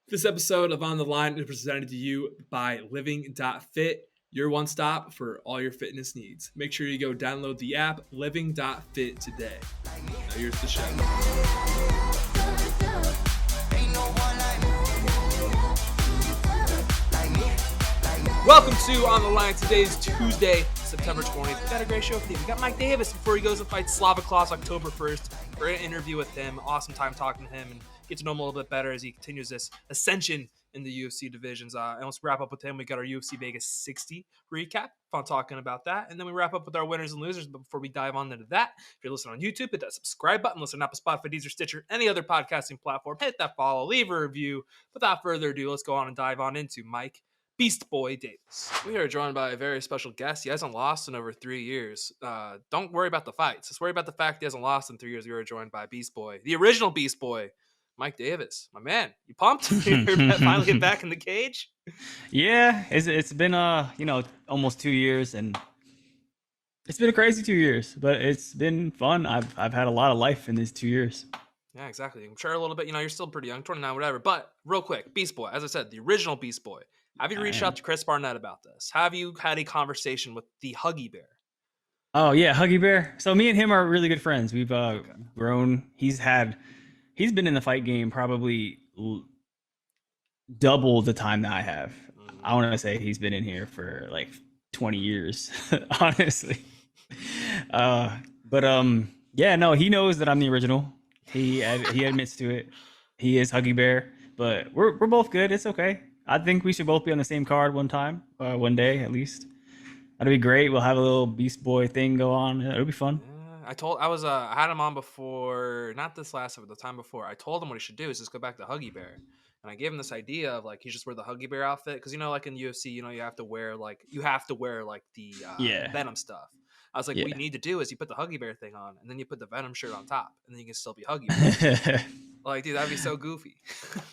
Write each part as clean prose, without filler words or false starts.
This episode of On the Line is presented to you by Living.fit, your one stop for all your fitness needs. Make sure you go download the app Living.fit today. Now here's the show. Welcome to On the Line. Today's Tuesday, September 20th. We got a great show for you. We got Mike Davis before he goes and fights Slava Clause October 1st. We're going to interview with him. Awesome time talking to him and get to know him a little bit better as he continues this ascension in the UFC divisions. And let's wrap up with him. We got our UFC Vegas 60 recap. Fun talking about that. And then we wrap up with our winners and losers. But before we dive on into that, if you're listening on YouTube, hit that subscribe button. Listen up on Spotify, Deezer, Stitcher, any other podcasting platform. Hit that follow, leave a review. Without further ado, let's go on and dive on into Mike Beast Boy Davis. We are joined by a very special guest. He hasn't lost in over 3 years. Don't worry about the fights. Just worry about the fact he hasn't lost in 3 years. We are joined by Beast Boy, the original Beast Boy, Mike Davis. My man, you pumped? You're finally getting back in the cage? Yeah, it's been almost 2 years, and it's been a crazy 2 years, but it's been fun. I've had a lot of life in these 2 years. Yeah, exactly. I'm sure a little bit. You're still pretty young, 29, whatever. But real quick, Beast Boy, as I said, the original Beast Boy. Have you reached out to Chris Barnett about this? Have you had a conversation with the Huggy Bear? Oh yeah, Huggy Bear. So me and him are really good friends. We've grown. He's been in the fight game probably double the time that I have. I want to say he's been in here for like 20 years, honestly. Yeah, no, he knows that I'm the original. He admits to it. He is Huggy Bear, but we're both good. It's okay. I think we should both be on the same card one day at least. That'd be great. We'll have a little Beast Boy thing go on. It'll be fun. I had him on before, not this last one, but the time before. I told him what he should do is just go back to Huggy Bear. And I gave him this idea of like, he just wear the Huggy Bear outfit. Cause like in UFC, you have to wear the Venom stuff. I was like, what you need to do is you put the Huggy Bear thing on and then you put the Venom shirt on top and then you can still be Huggy Bear. Like, dude, that'd be so goofy.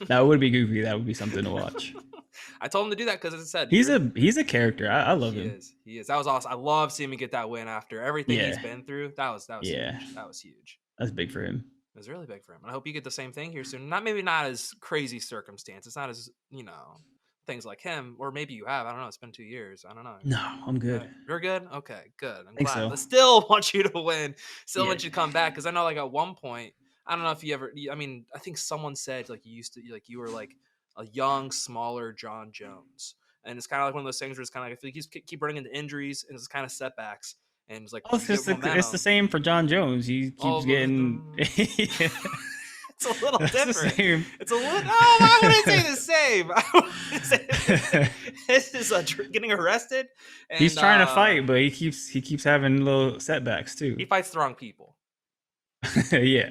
That would be goofy. That would be something to watch. I told him to do that because, as I said, he's a character. I love him. He is. That was awesome. I love seeing him get that win after everything he's been through. That was huge. That was huge. That's big for him. It was really big for him. And I hope you get the same thing here soon. Maybe not as crazy circumstances. Not as, things like him. Or maybe you have. I don't know. It's been 2 years. I don't know. No, I'm good. You're good? Okay, good. I'm glad. So. I still want you to win. Still want you to come back. Because I know, like, at one point, I don't know if you ever, I think someone said, like, you were, like, a young, smaller John Jones. And it's kind of like one of those things where it's kind of like, I feel like you keep running into injuries and it's kind of setbacks. And it's like, it's the same for John Jones. He keeps getting. It's a little different. It's a little. Oh, I wouldn't say the same. This is getting arrested. And, he's trying to fight, but he keeps having little setbacks too. He fights the wrong people. Yeah.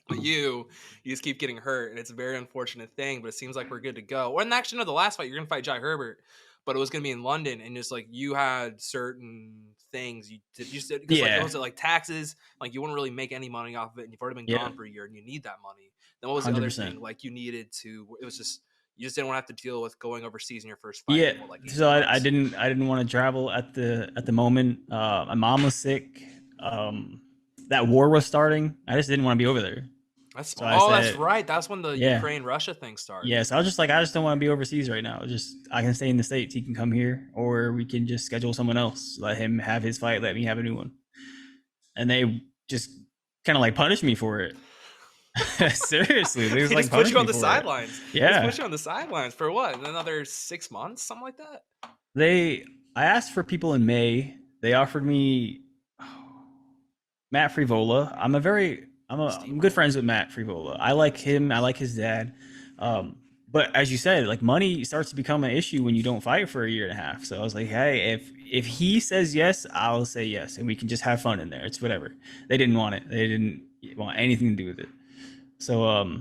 But you just keep getting hurt, and it's a very unfortunate thing. But it seems like we're good to go. Well, and actually, no, the last fight you're gonna fight Jai Herbert, but it was gonna be in London, and just like you had certain things you did, like, was it like taxes? Like you wouldn't really make any money off of it, and you've already been gone for a year, and you need that money. Then what was the 100%. Other thing? Like you needed to. It was just you just didn't want to have to deal with going overseas in your first fight. Yeah. So I didn't want to travel at the moment. My mom was sick. That war was starting. I just didn't want to be over there. That's right. That's when the Ukraine-Russia thing started. Yeah, so I was just like, I just don't want to be overseas right now. I can stay in the States. He can come here, or we can just schedule someone else. Let him have his fight. Let me have a new one. And they just kind of like punished me for it. Seriously, they just put you on the sidelines. Yeah, put you on the sidelines for what? Another 6 months, something like that. I asked for people in May. They offered me Matt Frivola. I'm good friends with Matt Frivola. I like him. I like his dad. But as you said, like money starts to become an issue when you don't fight for a year and a half. So I was like, hey, if he says yes, I'll say yes, and we can just have fun in there. It's whatever. They didn't want it. They didn't want anything to do with it. So I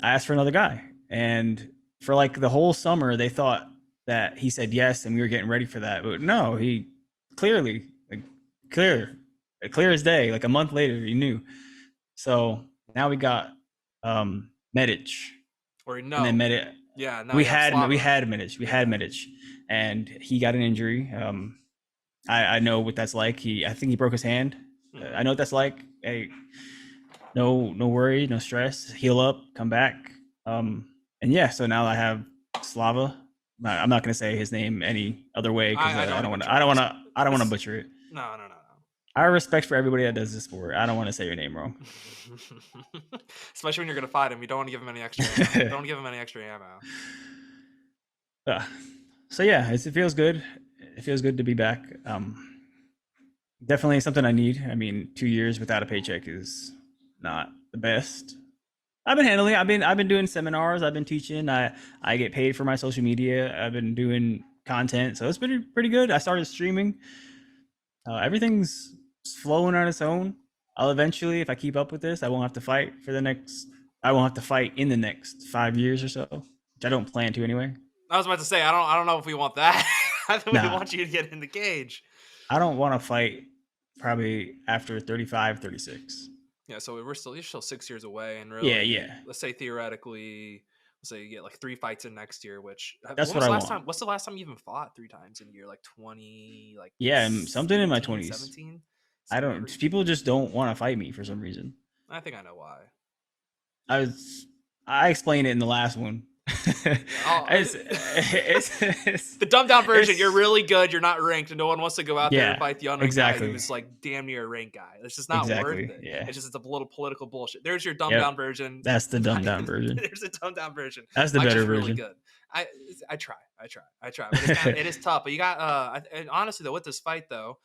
asked for another guy, and for like the whole summer, they thought that he said yes, and we were getting ready for that. But no, he clearly, clear as day. Like a month later, he knew. So now we got Medic. Or no. And then Medic. Yeah, we had Medic, and he got an injury. I know what that's like. I think he broke his hand. I know what that's like. Hey, no worry, no stress. Heal up, come back. And yeah, so now I have Slava. I'm not going to say his name any other way because I I don't don't even want to. try. I don't want to. I don't want to This butcher it. no. I have respect for everybody that does this sport. I don't want to say your name wrong. Especially when you're gonna fight him, you don't want to give him any extra ammo. Don't want to give him any extra ammo. uh, so yeah, it feels good. It feels good to be back. Definitely something I need. I mean, 2 years without a paycheck is not the best. I've been handling it. I've been doing seminars. I've been teaching. I get paid for my social media. I've been doing content, so it's been pretty good. I started streaming. Everything's flowing on its own. I'll eventually, if I keep up with this, I won't have to fight for the next. I won't have to fight in the next 5 years or so, which I don't plan to anyway. I was about to say I don't know if we want that. I think we Nah, want you to get in the cage. I don't want to fight probably after 35, 36. Yeah, so you're still 6 years away, and Yeah, really, yeah. let's say theoretically, let's say you get like 3 fights in next year. Which That's when what was I the last want. time? What's the last time you even fought 3 times in a year? Like 20, like Yeah, something in my 18, 20s. 17, I something don't. crazy. People just don't want to fight me for some reason. I think I know why. I was. I explained it in the last one. The dumbed down version. You're it's really good. You're not ranked, and no one wants to go out there and yeah, fight the unranked guy exactly, who's like damn near a ranked guy. It's just not worth exactly. it. Yeah, It's a little political bullshit. There's your dumbed yep. down version. That's the dumbed down version. There's a dumbed down version. That's the Mike's better just really version. good. I I try, but it is tough. But you got and honestly though, with this fight though,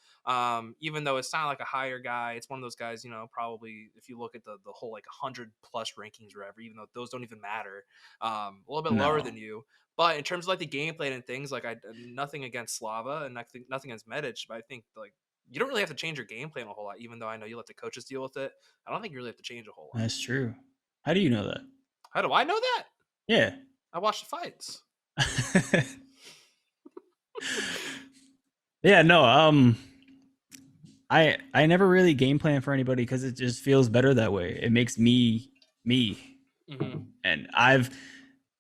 even though it's not like a higher guy, it's one of those guys. Probably if you look at the whole like 100+ rankings or whatever, even though those don't even matter, a little bit lower No, than you. But in terms of like the gameplay and things, like I nothing against Slava and nothing against Medic, but I think like you don't really have to change your game plan a whole lot. Even though I know you let the coaches deal with it, I don't think you really have to change a whole lot. that's true. How do you know that? How do I know that? Yeah. I watch the fights. Yeah. No. I never really game plan for anybody because it just feels better that way. It makes me me, and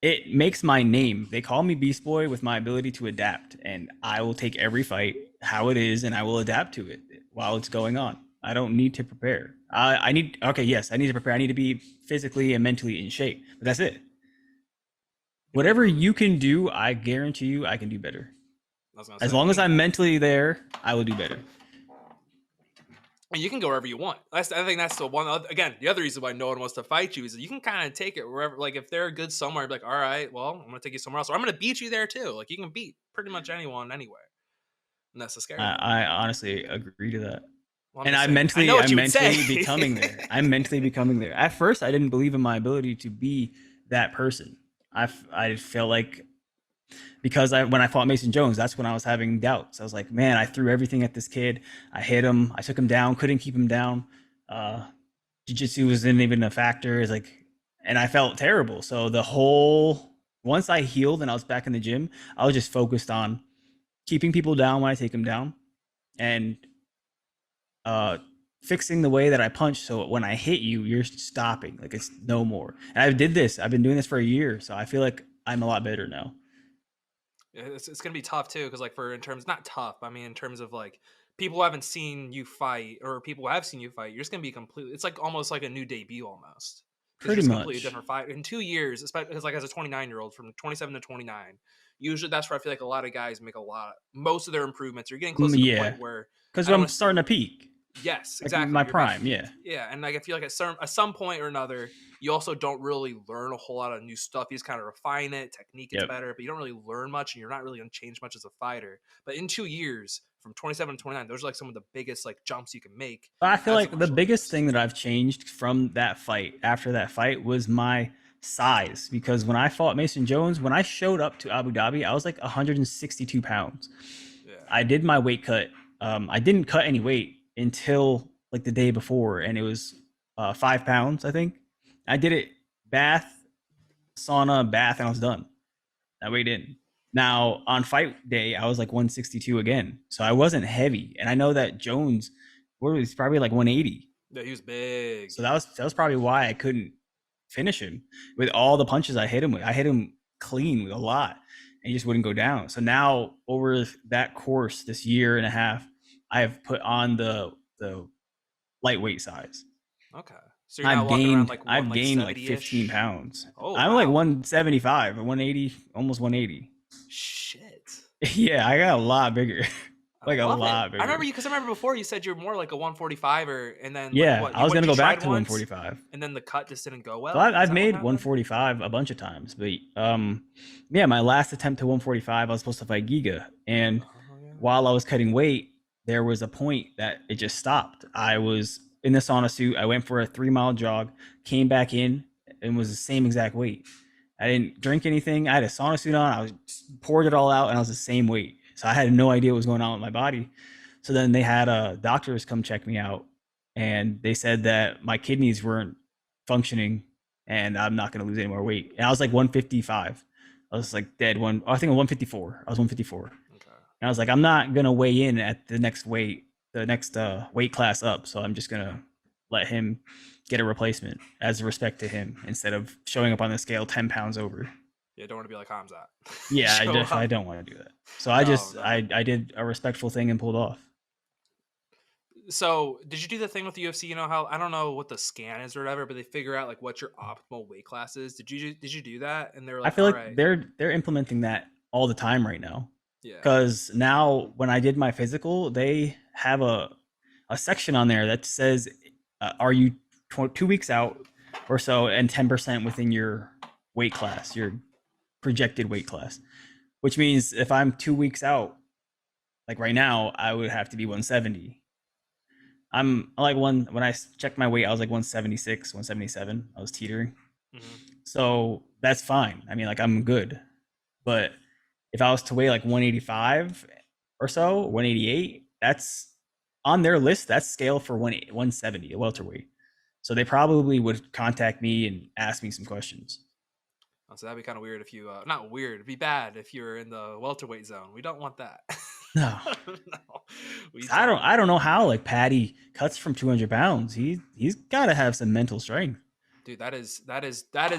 it makes my name. They call me Beast Boy with my ability to adapt, and I will take every fight how it is, and I will adapt to it while it's going on. I don't need to prepare. I need okay, yes, I need to prepare. I need to be physically and mentally in shape, but that's it. Whatever you can do, I guarantee you, I can do better. I was gonna As say long as I'm mentally there, I will do better. you can go wherever you want. I think that's the one. Again, the other reason why no one wants to fight you is that you can kind of take it wherever. Like if they're good somewhere, be like, all right, well, I'm gonna take you somewhere else, or I'm gonna beat you there too. Like you can beat pretty much anyone anywhere, and that's the scary thing. I honestly agree to that. Well, And I know what I'm you would mentally say. becoming there. I'm mentally becoming there. At first, I didn't believe in my ability to be that person. I felt like because when I fought Mason Jones, that's when I was having doubts. I was like, man, I threw everything at this kid. I hit him. I took him down. Couldn't keep him down. Jiu-jitsu wasn't even a factor. It's like, and I felt terrible. So once I healed and I was back in the gym, I was just focused on keeping people down when I take them down, and fixing the way that I punch. So when I hit you, you're stopping. Like it's no more. And I've been doing this for a year. So I feel like I'm a lot better now. It's gonna be tough too, because like in terms not tough, I mean in terms of like people who haven't seen you fight or people who have seen you fight, you're just gonna be completely. It's like almost like a new debut almost because Pretty you're just a completely much. different fight in 2 years. Especially because like as a 29-year-old from 27 to 29, usually that's where I feel like a lot of guys make most of their improvements. You're getting close to the Yeah. point where Because I don't I'm want to. starting to peak. Yes, Like exactly. my You're about prime. Yeah. yeah, and like I feel like at some point or another, you also don't really learn a whole lot of new stuff. You just kind of refine it, technique gets Yep. better, but you don't really learn much, and you're not really going to change much as a fighter. But in 2 years, from 27 to 29, those are like some of the biggest like jumps you can make But I feel as a like the martial biggest artist. thing that I've changed from that fight, after that fight, was my size. Because when I fought Mason Jones, when I showed up to Abu Dhabi, I was like 162 pounds. Yeah. I did my weight cut. I didn't cut any weight until like the day before, and it was 5 pounds, I think. I did it sauna, bath, and I was done. I weighed in. Now on fight day, I was like 162 again, so I wasn't heavy, and I know that Jones, what was probably like 180. Yeah, he was big. So that was probably why I couldn't finish him with all the punches I hit him with. I hit him clean with a lot, and he just wouldn't go down. So now over that course, this year and a half, I have put on the lightweight size. Okay. So you're not walking around like I've gained like 170-ish? 15 pounds. Oh, I'm wow. like 175, 180, almost 180. Shit. Yeah, I got a lot bigger. I Like a love lot it. bigger. I remember you because I remember before you said you're more like a 145er, and then like Yeah, what? I was gonna You go back tried to once, 145. and then the cut just didn't go So well. Is I've that what made happened? 145 a bunch of times, but yeah, my last attempt to 145, I was supposed to fight Giga, and Oh, yeah. while I was cutting weight, there was a point that it just stopped. I was in the sauna suit. I went for a 3 mile jog, came back in, and was the same exact weight. I didn't drink anything. I had a sauna suit on. I was poured it all out, and I was the same weight. So I had no idea what was going on with my body. So then they had doctors come check me out, and they said that my kidneys weren't functioning, and I'm not going to lose any more weight. And I was like 155. I was like dead one. I think 154. I was 154. Okay. And I was like, I'm not gonna weigh in at the next weight class up. So I'm just gonna let him get a replacement as a respect to him instead of showing up on the scale 10 pounds over. Yeah, don't want to be like Hamzat. Yeah, I don't want to do that. So I just No. I did a respectful thing and pulled off. So did you do the thing with the UFC? You know how I don't know what the scan is or whatever, but they figure out like what your optimal weight class is. Did you do that? And they were I like, feel all like right, they're implementing that all the time right now. yeah. Because now when I did my physical, they have a section on there that says, are you 2 weeks out or so and 10% within your weight class, your projected weight class, which means if I'm 2 weeks out, like right now, I would have to be 170. I'm like when I checked my weight, I was like 176, 177. I was teetering. Mm-hmm. So that's fine. I mean, like I'm good. But if I was to weigh like 185 or so, 188, that's on their list. That's scale for 170, a welterweight. So they probably would contact me and ask me some questions. So that'd be kind of weird if you, not weird, it'd be bad if you're in the welterweight zone. We don't want that. No, No, I don't know how like Patty cuts from 200 pounds. He's got to have some mental strength. Dude, that is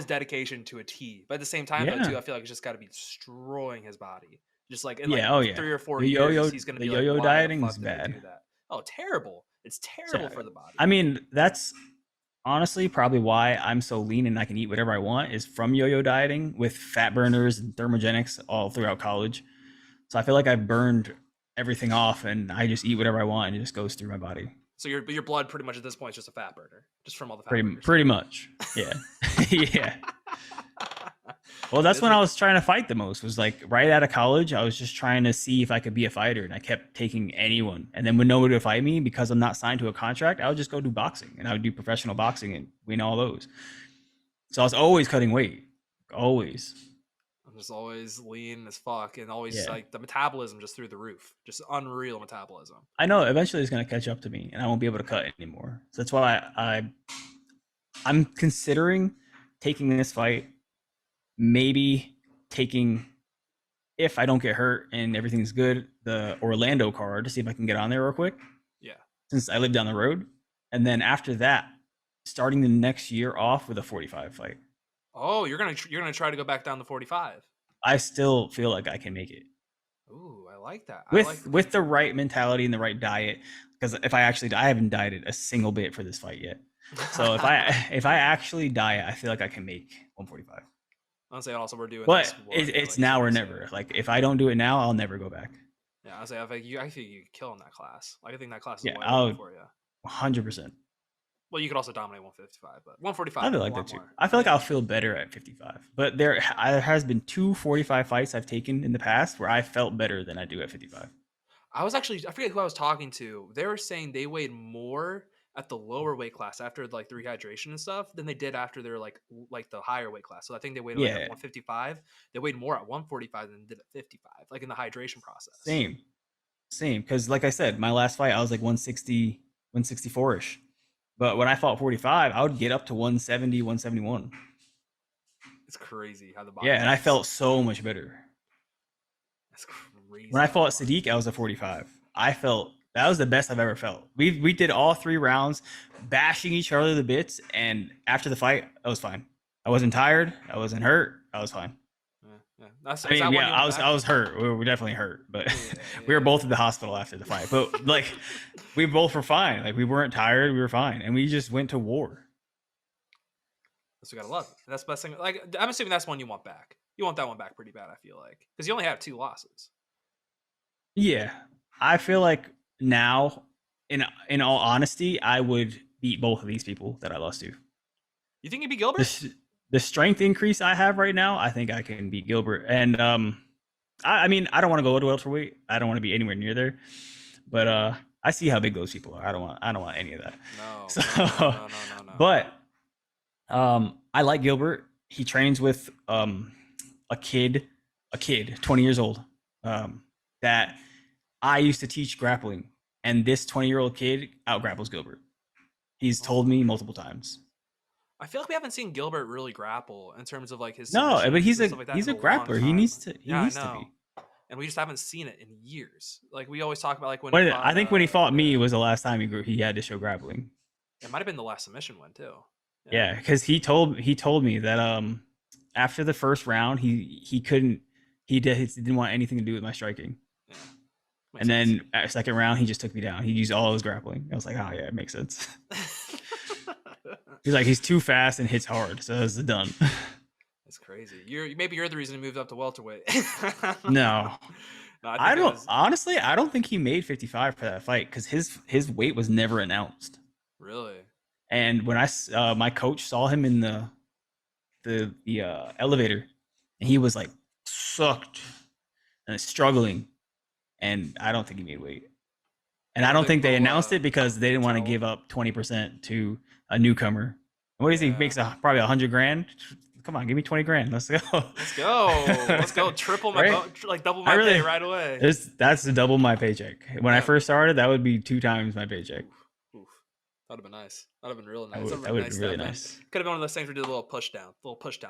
dedication to a T. But at the same time, though, too, I feel like it's just got to be destroying his body. Just like in like 3 or 4 years, he's going to be like, yo-yo why dieting the is fuck did I bad. do that? Oh, terrible! It's terrible for the body. I mean, that's honestly probably why I'm so lean and I can eat whatever I want is from yo-yo dieting with fat burners and thermogenics all throughout college. So I feel like I've burned everything off and I just eat whatever I want and it just goes through my body. So your blood pretty much at this point is just a fat burner, just from all the fat pretty much. Yeah. Yeah. Well, that's when I was trying to fight the most. Was like right out of college. I was just trying to see if I could be a fighter, and I kept taking anyone. And then when nobody would fight me because I'm not signed to a contract, I would just go do boxing, and I would do professional boxing and win all those. So I was always cutting weight, always. I'm just always lean as fuck, and always like the metabolism just through the roof, just unreal metabolism. I know eventually it's gonna catch up to me, and I won't be able to cut anymore. So that's why I'm considering taking this fight. Maybe taking, if I don't get hurt and everything's good, the Orlando card to see if I can get on there real quick. Yeah. Since I live down the road. And then after that, starting the next year off with a 45 fight. Oh, you're gonna try to go back down to 45. I still feel like I can make it. Ooh, I like that. With the right mentality and the right diet. Because if I haven't dieted a single bit for this fight yet. So if I actually diet, I feel like I can make 145. I'll say also we're doing. But it's now or never. Like if I don't do it now, I'll never go back. Yeah, I think you could kill in that class. Like I think that class is for you. 100%. Well, you could also dominate 155, but 145. I feel like that too. I feel like I'll feel better at 55. But there has been 2 45 fights I've taken in the past where I felt better than I do at 55. I forget who I was talking to. They were saying they weighed more at the lower weight class after like the rehydration and stuff than they did after their like the higher weight class. So I think they weighed like at 155. They weighed more at 145 than they did at 55, like in the hydration process. Same. Because like I said, my last fight I was like 160, 164ish. But when I fought 45, I would get up to 170, 171. It's crazy how the body. Yeah, and I felt so much better. That's crazy. When I fought Sadiq, I was at 45. I felt that was the best I've ever felt. We did all 3 rounds, bashing each other to bits, and after the fight, I was fine. I wasn't tired. I wasn't hurt. I was fine. Yeah. I was hurt. We were definitely hurt, but we were both at the hospital after the fight. But like, we both were fine. Like we weren't tired. We were fine, and we just went to war. So we gotta love it. That's the best thing. Like, I'm assuming that's one you want back. You want that one back pretty bad, I feel like, because you only have 2 losses. Yeah, I feel like now, in all honesty, I would beat both of these people that I lost to. You think you beat Gilbert? The strength increase I have right now, I think I can beat Gilbert. And I mean, I don't want to go to welterweight. I don't want to be anywhere near there. But I see how big those people are. I don't want any of that. No. So, No. but I like Gilbert. He trains with a kid, 20 years old, that I used to teach grappling, and this 20-year-old kid out grapples Gilbert. He's told me multiple times. I feel like we haven't seen Gilbert really grapple in terms of like his. No, but he's a like he's a grappler. He needs to. He needs to be. And we just haven't seen it in years. Like we always talk about, like when I think when he fought me was the last time he had to show grappling. It might have been the last submission win too. Yeah, because he told me that after the first round he didn't want anything to do with my striking. Yeah. And then at second round he just took me down. He used all his grappling. I was like, oh yeah, it makes sense. He's like, he's too fast and hits hard, so it's done. That's crazy. Maybe you're the reason he moved up to welterweight. No, I don't. Honestly, I don't think he made 55 for that fight because his weight was never announced. Really? And when my coach saw him in the elevator, and he was like sucked and struggling, and I don't think he made weight. And I don't think they announced it because they didn't want to give up 20% to a newcomer. What does he makes? Probably $100,000. Come on, give me 20 grand. Let's go. Let's go. Triple my like double my pay right away. That's to double my paycheck. When I first started, that would be 2 times my paycheck. Oof. That'd have been nice. That'd have been real nice. That would have been really nice. Could have been one of those things where we did a little push down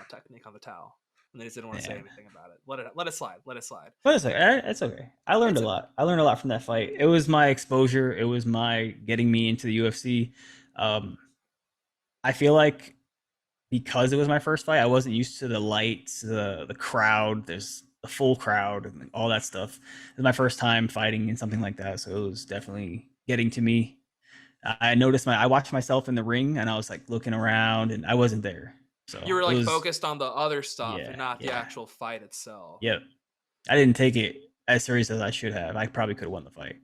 technique on the towel. And they just didn't want to say anything about it. Let it slide. But it's okay. I learned a lot. I learned a lot from that fight. It was my exposure. It was my getting me into the UFC. I feel like because it was my first fight, I wasn't used to the lights, the crowd. There's the full crowd and all that stuff. It was my first time fighting in something like that, so it was definitely getting to me. I noticed I watched myself in the ring, and I was like looking around, and I wasn't there. So you were like focused on the other stuff and not the actual fight itself. Yep. I didn't take it as serious as I should have. I probably could have won the fight.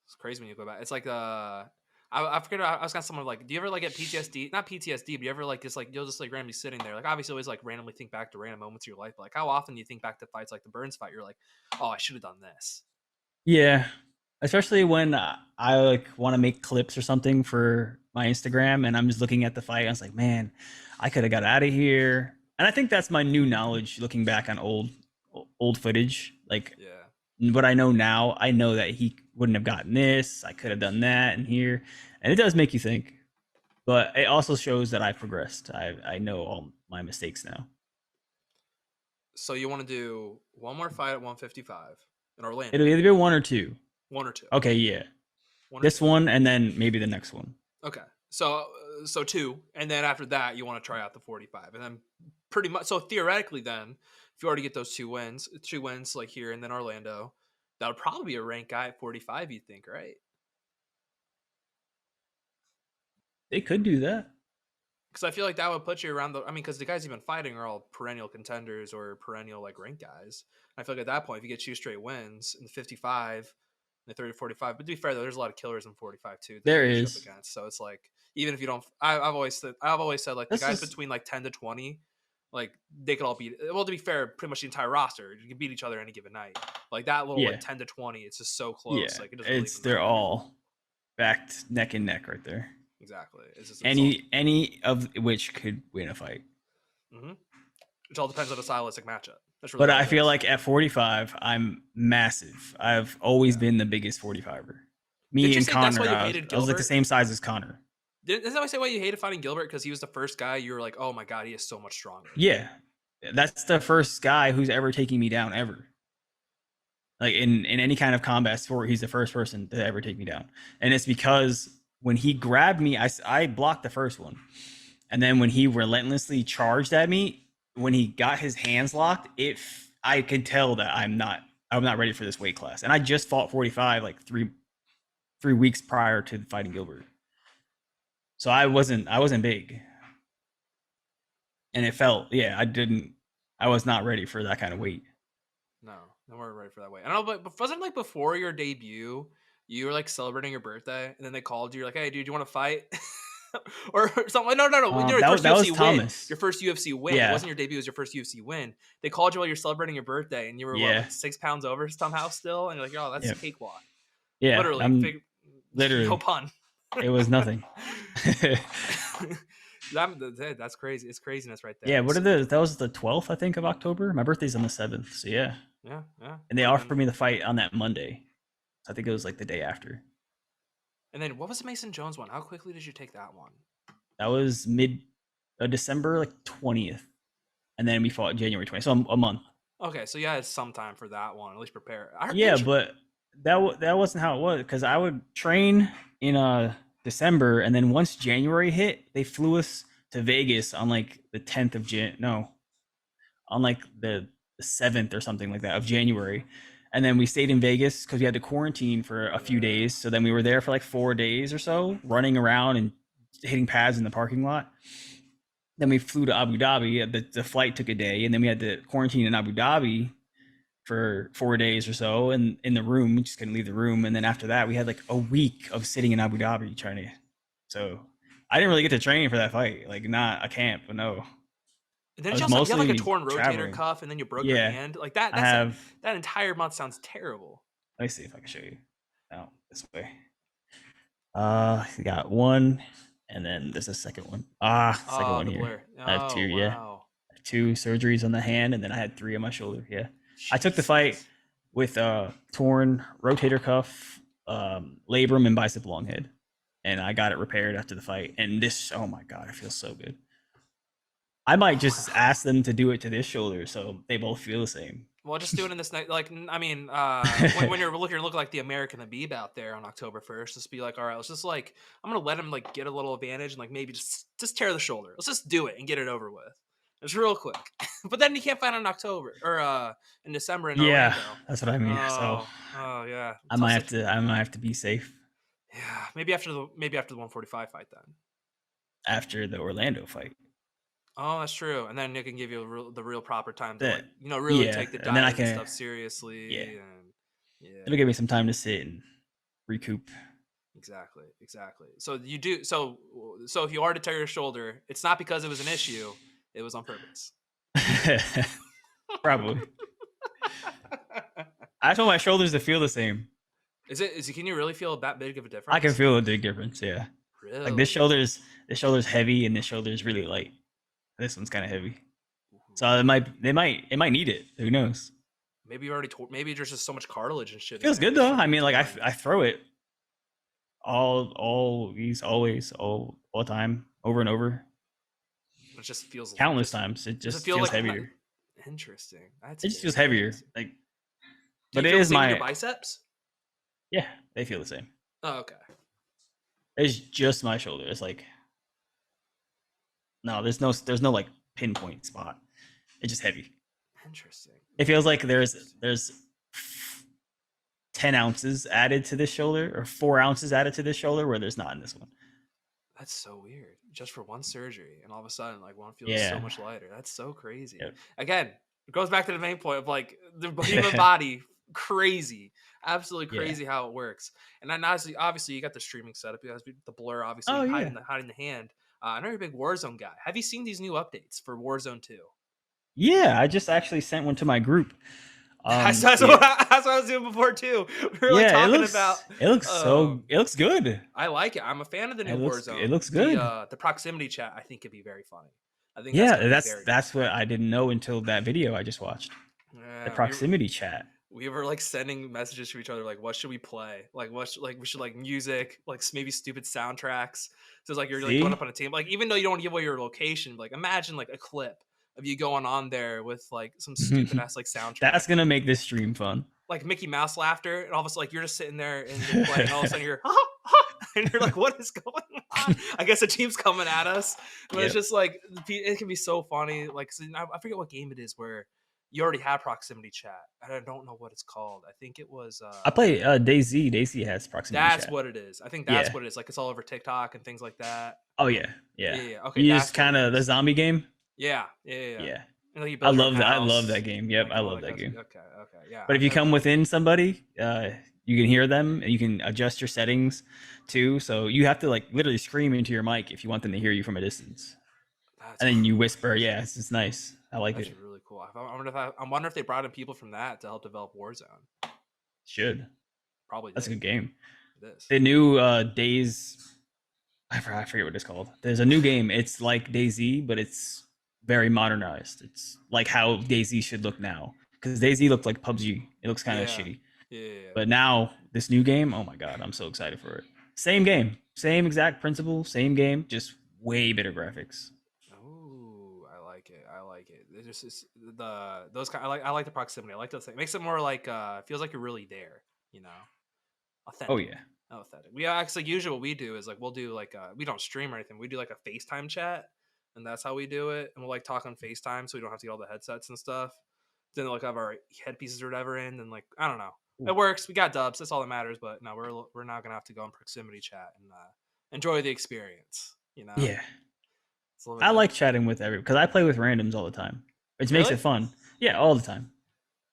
It's crazy when you go back. It's like I forget. I was kind of someone like, do you ever like get PTSD? Not PTSD, but you ever like just like you'll just like randomly sitting there. Like obviously always like randomly think back to random moments of your life. But like how often do you think back to fights like the Burns fight? You're like, oh, I should have done this. Yeah, especially when I like want to make clips or something for my Instagram, and I'm just looking at the fight. I was like, man, I could have got out of here. And I think that's my new knowledge looking back on old footage. Like, what I know now, I know that he wouldn't have gotten this. I could have done that and here. And it does make you think. But it also shows that I've progressed. I know all my mistakes now. So you want to do one more fight at 155 in Orlando? It'll either be 1 or 2. 1 or 2. Okay, yeah. This one and then maybe the next one. Okay. So 2, and then after that you want to try out the 45. And then pretty much so theoretically then, if you already get those 2 wins like here and then Orlando, that would probably be a ranked guy at 45, you think, right? They could do that. Because I feel like that would put you around because the guys you've been fighting are all perennial contenders or perennial like ranked guys. I feel like at that point, if you get 2 straight wins in the 55, in the 30 to 45, but to be fair though, there's a lot of killers in 45 too. There is. So it's like even if you don't, I've always said like the guys between like 10 to 20, like they could all beat. Well, to be fair, pretty much the entire roster you can beat each other any given night. Like that little like 10 to 20, it's just so close. Yeah, like it doesn't really they're all backed neck and neck right there. Exactly. It's just any of which could win a fight. Mm-hmm. It all depends on the stylistic matchup. Really but I feel like at 45, I'm massive. I've always been the biggest 45er. Me and Connor, I was like the same size as Connor. Isn't that why you hated fighting Gilbert? Because he was the first guy you were like, oh my God, he is so much stronger. Yeah. That's the first guy who's ever taken me down ever. Like in any kind of combat sport, he's the first person to ever take me down. And it's because when he grabbed me, I blocked the first one. And then when he relentlessly charged at me, when he got his hands locked, I could tell that I'm not ready for this weight class. And I just fought 45 like three weeks prior to fighting Gilbert. So I wasn't big. and it felt, I was not ready for that kind of weight. No, no, we're ready for that weight. I don't know, but wasn't like before your debut, you were like celebrating your birthday, and then they called you, you're like, "Hey, dude, do you want to fight?" or something. No, no, no. Your first that was UFC win. Thomas. Your first UFC win. It Yeah. wasn't your debut. It was your first UFC win. They called you while you're celebrating your birthday, and you were what, like 6 pounds over somehow still, and you're like, "Oh, that's a cakewalk." Yeah, Literally, literally, no pun. It was nothing. That's crazy. It's craziness right there. Yeah, that was the 12th, I think, of October. My birthday's on the 7th, so yeah. Yeah. And they offered me the fight on that Monday. So I think it was like the day after. And then what was the Mason Jones one? How quickly did you take that one? That was December like 20th. And then we fought January 20th, so a month. Okay, so you had some time for that one, at least prepare. But that wasn't how it was, because I would train in December, and then once January hit, they flew us to Vegas on like the 10th of on like the 7th or something like that of January. And then we stayed in Vegas because we had to quarantine for a few days. So then we were there for like 4 days or so, running around and hitting pads in the parking lot. Then we flew to Abu Dhabi. The flight took a day, and then we had to quarantine in Abu Dhabi for 4 days or so, and in the room, we just couldn't leave the room. And then after that, we had like a week of sitting in Abu Dhabi so I didn't really get to train for that fight, like not a camp, but no. And then you had like a torn rotator cuff, and then you broke your hand. Like that. That entire month sounds terrible. Let me see if I can show you. No, this way. You got one, and then there's a second one. Second one here. I have two. Wow. Yeah, I have 2 surgeries on the hand, and then I had 3 on my shoulder. Yeah, Jesus. I took the fight with torn rotator cuff, labrum, and bicep long head, and I got it repaired after the fight. And this, oh my god, it feels so good. I might just ask them to do it to this shoulder, so they both feel the same. Well, just do it in this night. Like, I mean, when you're looking like the American Habib out there on October 1st, just be like, all right, let's just like, I'm gonna let him like get a little advantage and like maybe just tear the shoulder. Let's just do it and get it over with. It's real quick. But then you can't fight in October or in December in Orlando. That's what I mean. Yeah. I might have to be safe. Yeah, maybe after the 145 fight then. After the Orlando fight. Oh, that's true. And then it can give you the real proper time to really take the diet and stuff seriously. Yeah. It'll give me some time to sit and recoup. Exactly. So you do so if you are to tear your shoulder, it's not because it was an issue, it was on purpose. Probably. I told my shoulders to feel the same. Can you really feel that big of a difference? I can feel a big difference, yeah. Really? Like this shoulder's heavy and this shoulder's really light. This one's kind of heavy, so they might need it. Who knows? Maybe you already maybe there's just so much cartilage and shit. Feels good though. I mean, like I throw it all the time, over and over. It just feels countless times. It just feels like heavier. Interesting. It just feels heavier. Like, but it is your biceps. Yeah, they feel the same. Oh, okay. It's just my shoulder. It's like. No, there's no like pinpoint spot. It's just heavy. Interesting. It feels like there's 10 ounces added to this shoulder, or 4 ounces added to this shoulder, where there's not in this one. That's so weird. Just for one surgery, and all of a sudden, like one feels so much lighter. That's so crazy. Yep. Again, it goes back to the main point of like the human body, crazy, absolutely crazy how it works. And then obviously you got the streaming setup. You guys, the blur, obviously hiding the hand. I know you're a big Warzone guy. Have you seen these new updates for Warzone 2? Yeah, I just actually sent one to my group. That's what I was doing before too. We were talking about. It looks good. I like it. I'm a fan of the new Warzone. It looks good. The proximity chat, I think, could be very funny. I think. That's what I didn't know until that video I just watched. The proximity chat. We were like sending messages to each other, like, what should we play? Like, we should like music, like maybe stupid soundtracks. So it's like you're like going up on a team, like even though you don't want to give away your location, like imagine like a clip of you going on there with like some stupid ass like soundtrack. That's gonna make this stream fun. Like Mickey Mouse laughter, and all of a sudden like you're just sitting there and you're playing, and all of a sudden you're and you're like, what is going on? I guess the team's coming at us. But it's just like it can be so funny. Like I forget what game it is where you already have proximity chat. I don't know what it's called. I think it was I play DayZ. DayZ has proximity chat. That's what it is. I think that's what it is. Like it's all over TikTok and things like that. Oh yeah. Okay. You just kind of the zombie game. Yeah. Yeah. And like you I build your own love that. I love house. that game. Yep, Like I all love that that kind of game. stuff. Okay. Yeah, But if I've you never. come within somebody, you can hear them and you can adjust your settings too. So you have to like literally scream into your mic if you want them to hear you from a distance. That's And then you crazy. whisper. Yeah, it's nice. I like That's it. really cool. I wonder if they brought in people from that to help develop Warzone. Should. Probably That's a did. good game. It is. The new Days. I forget what it's called. There's a new game. It's like DayZ, but it's very modernized. It's like how DayZ should look now. Because DayZ looked like PUBG. It looks kind of Yeah. shitty. Yeah. But now this new game, oh my god, I'm so excited for it. Same game, same exact principle, same game, just way better graphics. Oh, I like it. I like it. It just is the those kind. I like the proximity. I like those things. It makes it more like feels like you're really there. You know, Oh authentic. yeah. Authentic. We actually usually what we do is like we'll do like we don't stream or anything. We do like a FaceTime chat, and that's how we do it. And we'll like talk on FaceTime, so we don't have to get all the headsets and stuff. Then like have our headpieces or whatever in, and like I don't know. Ooh. It works. We got dubs. That's all that matters. But no, we're now gonna have to go in proximity chat and enjoy the experience. You know, Yeah. it's a little I bit like different. chatting with everyone because I play with randoms all the time, which makes it Really? fun. Yeah, all the time.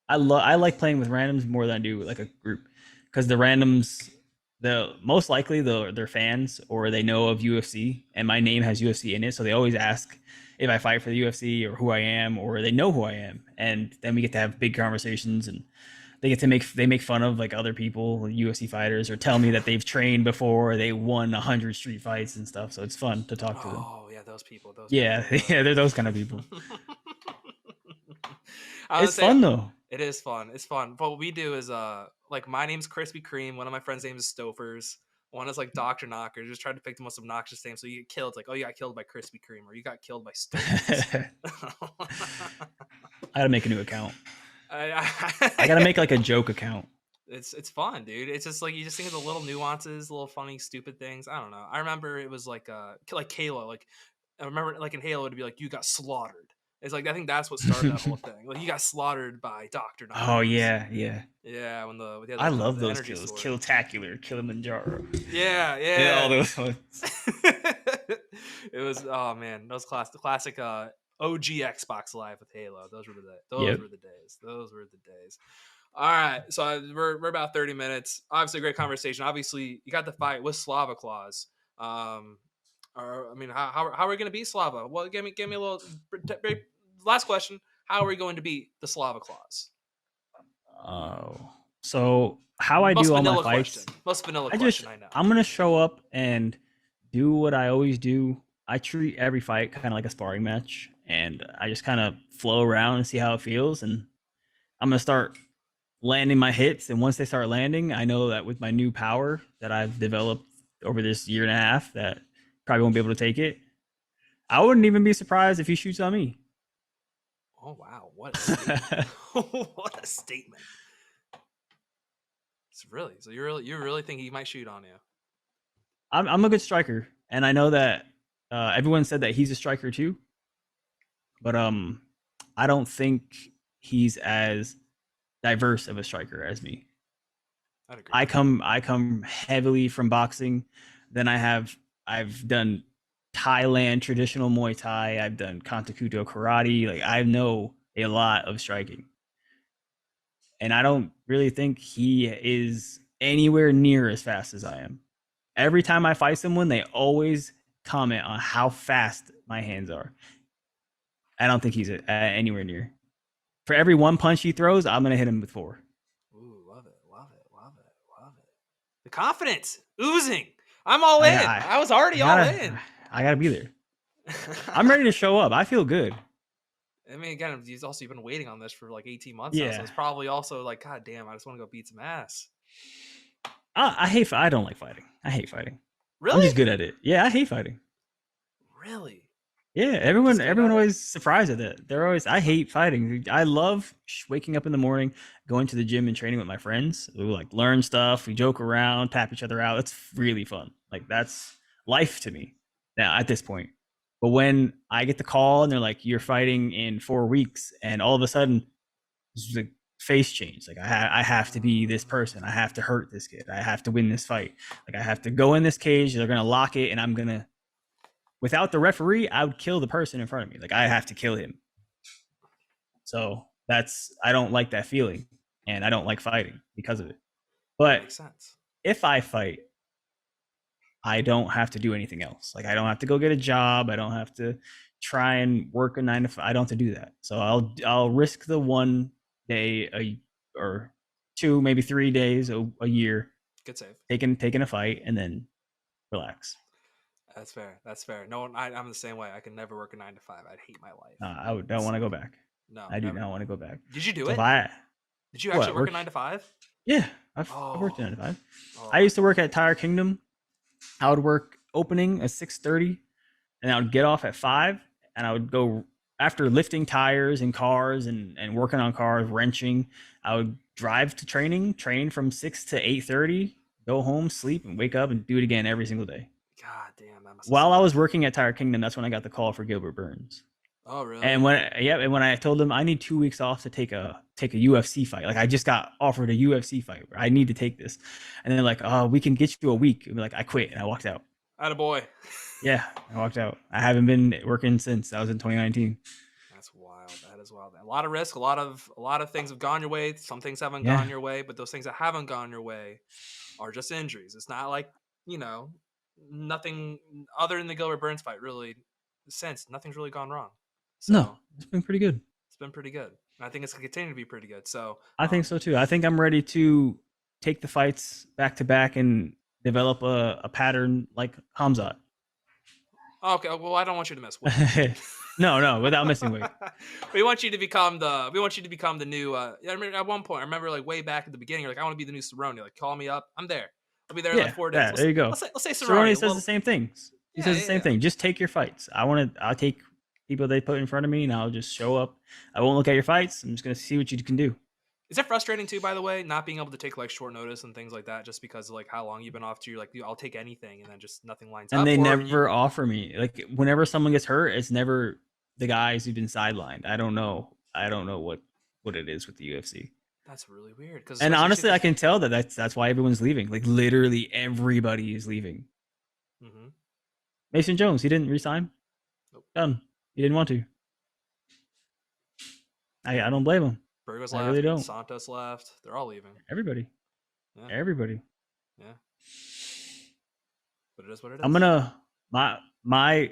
I like playing with randoms more than I do like a group because the randoms, the most likely they're fans or they know of UFC and my name has UFC in it, so they always ask if I fight for the UFC or who I am or they know who I am, and then we get to have big conversations and they make fun of like other people, UFC fighters, or tell me that they've trained before, or they won 100 street fights and stuff. So it's fun to talk to them. Oh yeah, those people. Those Yeah, people. yeah, they're those kind of people. I was It's gonna say fun though. it is fun. It's fun. But what we do is like my name's Krispy Kreme. One of my friends' names is Stofers. One is like Doctor Knocker. Just try to pick the most obnoxious name. So you get killed. It's like, oh, you got killed by Krispy Kreme, or you got killed by Stofers. I gotta make a new account. I gotta Yeah. make like a joke account. It's fun, dude. It's just like you just think of the little nuances, little funny, stupid things. I don't know. I remember it was like Halo. Like I remember like in Halo it'd be like you got slaughtered. It's like I think that's what started that whole thing. Like you got slaughtered by Doctor Oh Knockers. yeah, yeah. Yeah, when the we had I like love the those energy kills. sword. Killtacular, Kilimanjaro. Yeah, Yeah, all yeah. those ones. It was oh man, those the classic OG Xbox Live with Halo. Those were the days. Those Yep. were the days. Those were the days. All right, so we're about 30 minutes. Obviously, a great conversation. Obviously, you got the fight with Slava Clause. Or I mean, how are we going to beat Slava? Well, give me a little last question. How are we going to beat the Slava Clause? Oh, so how I Most do all my vanilla fights? question. Most vanilla I just question. I know. I'm gonna show up and do what I always do. I treat every fight kind of like a sparring match, and I just kind of flow around and see how it feels. And I'm gonna start landing my hits, and once they start landing, I know that with my new power that I've developed over this year and a half, that probably won't be able to take it. I wouldn't even be surprised if he shoots on me. Oh wow, what a statement! What a statement! It's really so you really think he might shoot on you? I'm a good striker, and I know that everyone said that he's a striker too, but I don't think he's as diverse of a striker as me. I'd agree. I come heavily from boxing. Then I've done Thailand traditional Muay Thai. I've done Kantakuto karate. Like I know a lot of striking, and I don't really think he is anywhere near as fast as I am. Every time I fight someone, they always comment on how fast my hands are. I don't think he's anywhere near. For every one punch he throws, I'm gonna hit him with four. Ooh, love it, love it, love it, love it. The confidence oozing. I'm all I, in. I, I was I already all gotta, in. I gotta be there. I'm ready to show up. I feel good. I mean, again, you've been waiting on this for like 18 months now, so Yeah. it's probably also like, God damn, I just want to go beat some ass. I hate. I don't like fighting. I hate fighting. I'm Really? just good at it. Yeah, I hate fighting. Really? Yeah, Just good everyone at it? always surprised at that. They're always. I hate fighting. I love waking up in the morning, going to the gym and training with my friends. We like learn stuff. We joke around, tap each other out. It's really fun. Like that's life to me now at this point. But when I get the call and they're like, "You're fighting in 4 weeks," and all of a sudden, it's like face change. Like I have to be this person. I have to hurt this kid. I have to win this fight. Like I have to go in this cage. They're gonna lock it, and I'm gonna without the referee, I would kill the person in front of me. Like I have to kill him. So I don't like that feeling, and I don't like fighting because of it. That But makes sense. if I fight, I don't have to do anything else. Like I don't have to go get a job. I don't have to try and work a 9 to 5. I don't have to do that. So I'll risk the 1 day or 2, maybe 3 days a year. Good save. Taking a fight and then relax. That's fair. That's fair. No, I'm the same way. I can never work a 9 to 5. I'd hate my life. I don't want to go back. No, I do never. not want to go back. Did you do So it? if I Did you actually what, work work- a 9 to 5? yeah, I've worked a 9 to 5. Oh, I used to work at Tire Kingdom. I would work opening at 6:30, and I would get off at 5, and I would go after lifting tires and cars and working on cars, wrenching. I would drive to train from 6 to 8:30, go home, sleep, and wake up and do it again every single day. God damn, that must. While I was working at Tire Kingdom, that's when I got the call for Gilbert Burns. Oh really? And when I told them I need 2 weeks off to take a UFC fight, like I just got offered a UFC fight, I need to take this, and they're like, "Oh, we can get you a week." And like I quit and I walked out. Attaboy. Yeah, I walked out. I haven't been working since. That was in 2019. That's wild. That is wild. A lot of risk. A lot of things have gone your way. Some things haven't Yeah. gone your way, but those things that haven't gone your way are just injuries. It's not like nothing other than the Gilbert Burns fight really. Since nothing's really gone wrong. So, No, it's been pretty good. It's been pretty good. And I think it's going to continue to be pretty good. So I think so too. I think I'm ready to take the fights back to back and develop a pattern like Hamzat. Okay, well, I don't want you to miss weight. No, without missing weight. We want you to become the new. I remember at one point, I remember like way back at the beginning, you're like, I want to be the new Cerrone. Like, call me up. I'm there. I'll be there in like 4 days. Yeah, there you go. Let's say Cerrone. Cerrone says the same things. He says the same thing. Just take your fights. I'll take people they put in front of me, and I'll just show up. I won't look at your fights. I'm just gonna see what you can do. Is it frustrating too, by the way, not being able to take like short notice and things like that, just because of like how long you've been off to? You're like, I'll take anything, and then just nothing lines up. And they never offer me. Like whenever someone gets hurt, it's never the guys who've been sidelined. I don't know what it is with the UFC. That's really weird. And honestly, I can tell that's why everyone's leaving. Like literally everybody is leaving. Mm-hmm. Mason Jones, he didn't resign. Nope. Done. He didn't want to. I don't blame him. Burgos I left. really don't. Santos left. They're all leaving. Everybody. Yeah. Everybody. Yeah. But it is what it is. I'm gonna my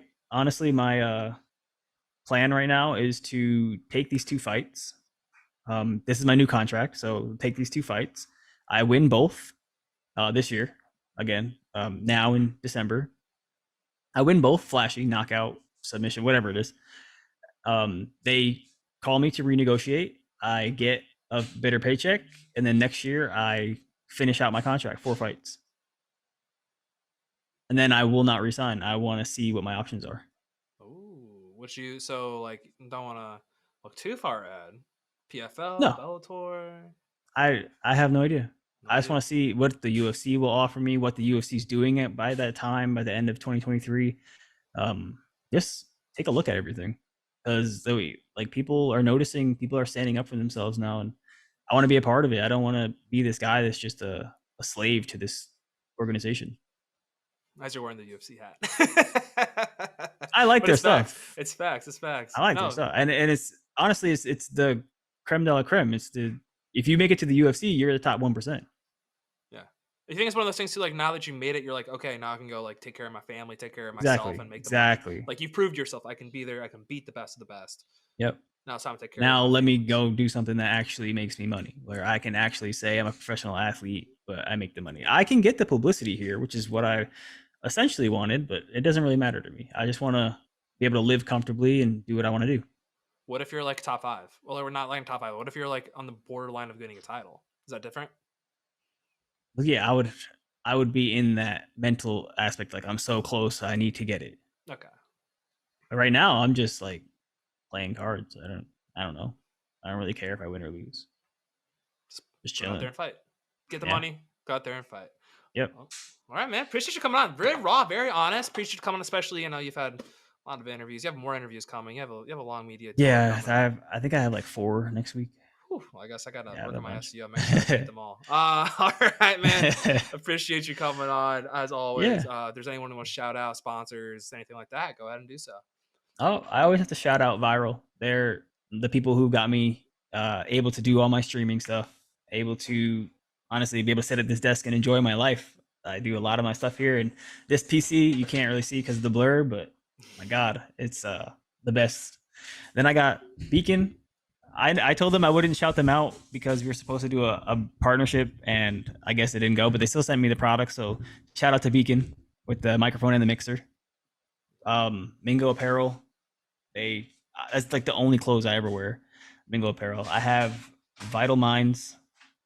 plan right now is to take these 2 fights. This is my new contract, so take these 2 fights. I win both this year again. Now in December, I win both, flashy, knockout, submission, whatever it is. They call me to renegotiate. I get a better paycheck, and then next year I finish out my contract, 4 fights. And then I will not resign. I want to see what my options are. Ooh, don't want to look too far ahead. PFL, No. Bellator. I have no idea. I just want to see what the UFC will offer me, what the UFC is doing by that time, by the end of 2023. Just take a look at everything, because people are noticing, people are standing up for themselves now, and I want to be a part of it. I don't want to be this guy that's just a slave to this organization. As you're wearing the UFC hat. I like their stuff. It's facts. I like their stuff, and it's honestly it's the creme de la creme. If you make it to the UFC, you're the top 1%. Yeah, I think it's one of those things too. Like now that you made it, you're like, okay, now I can go like take care of my family, take care of myself, and make the money. Like you've proved yourself. I can be there. I can beat the best of the best. Yep. Now it's time to take care. Now let me go do something that actually makes me money, where I can actually say I'm a professional athlete, but I make the money. I can get the publicity here, which is what I essentially wanted, but it doesn't really matter to me. I just want to be able to live comfortably and do what I want to do. What if you're like top 5? Well, we're not like top 5. What if you're like on the borderline of getting a title? Is that different? Yeah, I would be in that mental aspect. Like I'm so close, I need to get it. Okay. But right now, I'm just like playing cards. I don't know. I don't really care if I win or lose. Just chilling. Go out there and fight. Get the money. Go out there and fight. Yep. Well, all right, man. Appreciate you coming on. Very raw, very honest. Appreciate you coming on, especially you've had a lot of interviews. You have more interviews coming. You have a long media. Yeah, I think I have like 4 next week. Whew. Whew, well, I guess I gotta Yeah, work a on my bunch. SEO. Make sure I beat them all. All right, man. Appreciate you coming on as always. Yeah. If there's anyone who wants to shout out sponsors, anything like that, go ahead and do so. Oh, I always have to shout out Viral. They're the people who got me able to do all my streaming stuff, able to honestly be able to sit at this desk and enjoy my life. I do a lot of my stuff here, and this PC you can't really see because of the blur, but my God, it's the best. Then I got Beacon. I told them I wouldn't shout them out because we were supposed to do a partnership, and I guess it didn't go, but they still sent me the product. So shout out to Beacon with the microphone and the mixer. Mingo Apparel, that's like the only clothes I ever wear. Mingo Apparel. I have Vital Minds.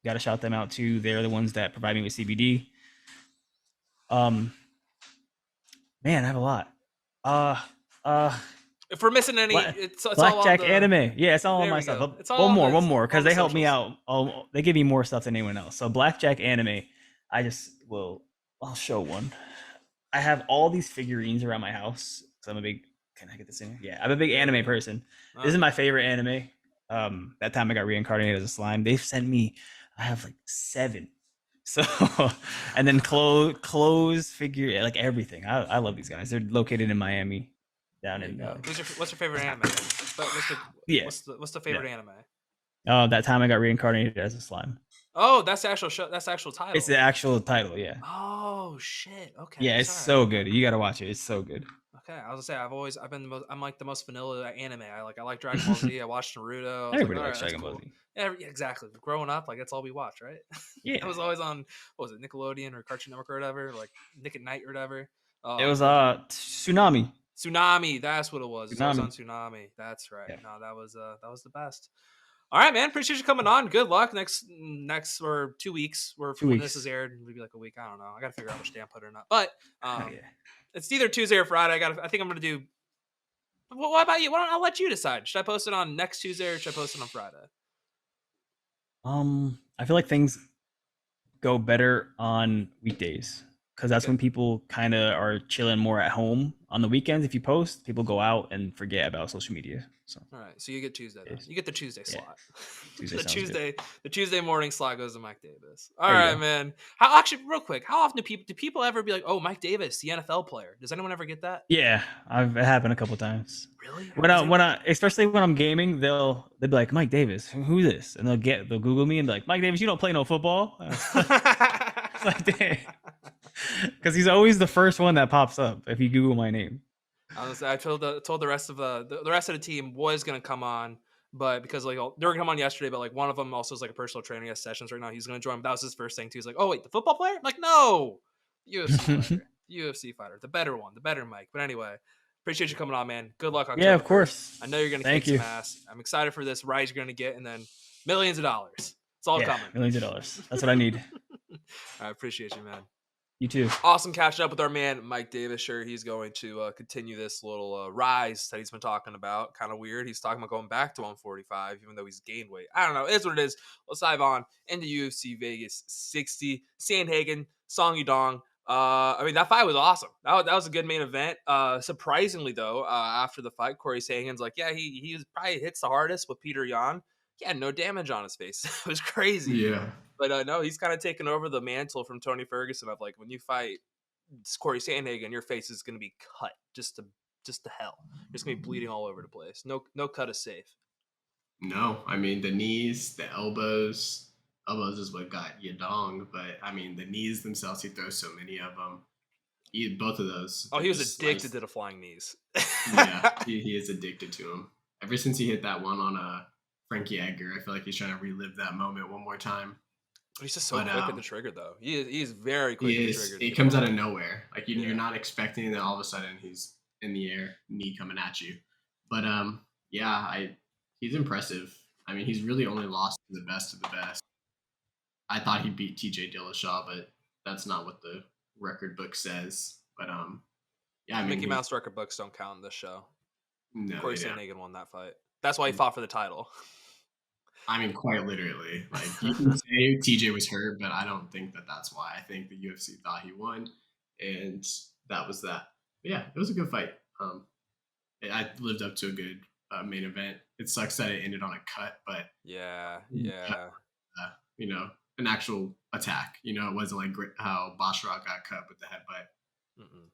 Got to shout them out too. They're the ones that provide me with CBD. Man, I have a lot. If we're missing any, it's all on Blackjack the Anime. Yeah, it's all on There my we stuff. go. It's all One on more, all because the they help me socials. out. They give me more stuff than anyone else. So Blackjack Anime, I'll show one. I have all these figurines around my house because I'm a big. Can I get this in here? Yeah, I'm a big anime person. This is my favorite anime. That time I got reincarnated as a slime. They've sent me. I have like 7. So, and then clothes, figure, like everything. I love these guys. They're located in Miami, down in. What's your favorite anime? Yeah. What's the favorite anime? That time I got reincarnated as a slime. Oh, that's the actual show. That's the actual title. It's the actual title, yeah. Oh shit. Okay. Yeah, it's so good. You gotta watch it. It's so good. Okay, I was gonna say I'm like the most vanilla anime. I like Dragon Ball Z. I watched Naruto. Everybody likes Dragon Ball Z. Yeah, exactly. Growing up, like that's all we watched, right? Yeah. It was always on what was it, Nickelodeon or Cartoon Network or whatever, like Nick at Night or whatever. It was Tsunami. Tsunami, that's what it was. It was on Tsunami. That's right. Yeah. No, that was the best. All right, man. Appreciate you coming on. Good luck next or 2 weeks. When this is aired, maybe like a week. I don't know. I gotta figure out which day I'm putting it up. But it's either Tuesday or Friday. I think I'm gonna do. Well, what about you? Why don't I let you decide? Should I post it on next Tuesday or should I post it on Friday? I feel like things go better on weekdays because that's when people kind of are chilling more at home. On the weekends, if you post, people go out and forget about social media. So all right, so you get Tuesday. Then. You get the Tuesday slot. Tuesday the Tuesday morning slot goes to Mike Davis. All right, man. Real quick, how often do people ever be like, "Oh, Mike Davis, the NFL player"? Does anyone ever get that? Yeah, it happened a couple times. Really? Especially when I'm gaming, they'll be like, "Mike Davis, who's this?" And they'll Google me and be like, "Mike Davis, you don't play no football." It's like, dang. Because he's always the first one that pops up if you Google my name. I told the rest of the team was gonna come on, but because like they were gonna come on yesterday, but like one of them also is like a personal trainer. He has sessions right now. He's gonna join. That was his first thing too. He's like, "Oh wait, the football player?" I'm like, no, UFC fighter, the better one, the better Mike. But anyway, appreciate you coming on, man. Good luck. October yeah, of course. 1st. I know you're gonna kick some ass. I'm excited for this rise you're gonna get, and then millions of dollars. It's all coming. Millions of dollars. That's what I need. I appreciate you, man. You too. Awesome catching up with our man, Mike Davis. Sure, he's going to continue this little rise that he's been talking about. Kind of weird. He's talking about going back to 145, even though he's gained weight. I don't know. It is what it is. Let's dive on into UFC Vegas 60. Sandhagen, Song Yudong. That fight was awesome. That was a good main event. Surprisingly, though, after the fight, Corey Sandhagen's like, yeah, he probably hits the hardest with Peter Yan. He had no damage on his face. It was crazy. Yeah. But no, he's kind of taken over the mantle from Tony Ferguson of like when you fight Corey Sandhagen, your face is going to be cut just to hell. You're just going to be bleeding all over the place. No cut is safe. No, I mean the knees, the elbows. Elbows is what got Yadong, but I mean the knees themselves. He throws so many of them. Both of those. Oh, he was addicted to the flying knees. Yeah, he is addicted to them. Ever since he hit that one on Frankie Edgar, I feel like he's trying to relive that moment one more time. He's just so quick at the trigger, though. He is very quick at the trigger. It comes out of nowhere. Like you're not expecting that all of a sudden he's in the air, knee coming at you. But he's impressive. I mean, he's really only lost to the best of the best. I thought he beat TJ Dillashaw, but that's not what the record book says. But Mickey Mouse record books don't count in this show. No, Corey Sandhagen won that fight. That's why he fought for the title. I mean, quite literally. Like, you can say TJ was hurt, but I don't think that's why. I think the UFC thought he won, and that was that. But yeah, it was a good fight. I lived up to a good main event. it sucks that it ended on a cut, but Yeah. you know, an actual attack. You know, it wasn't like how Basharat got cut with the headbutt. Mm-mm.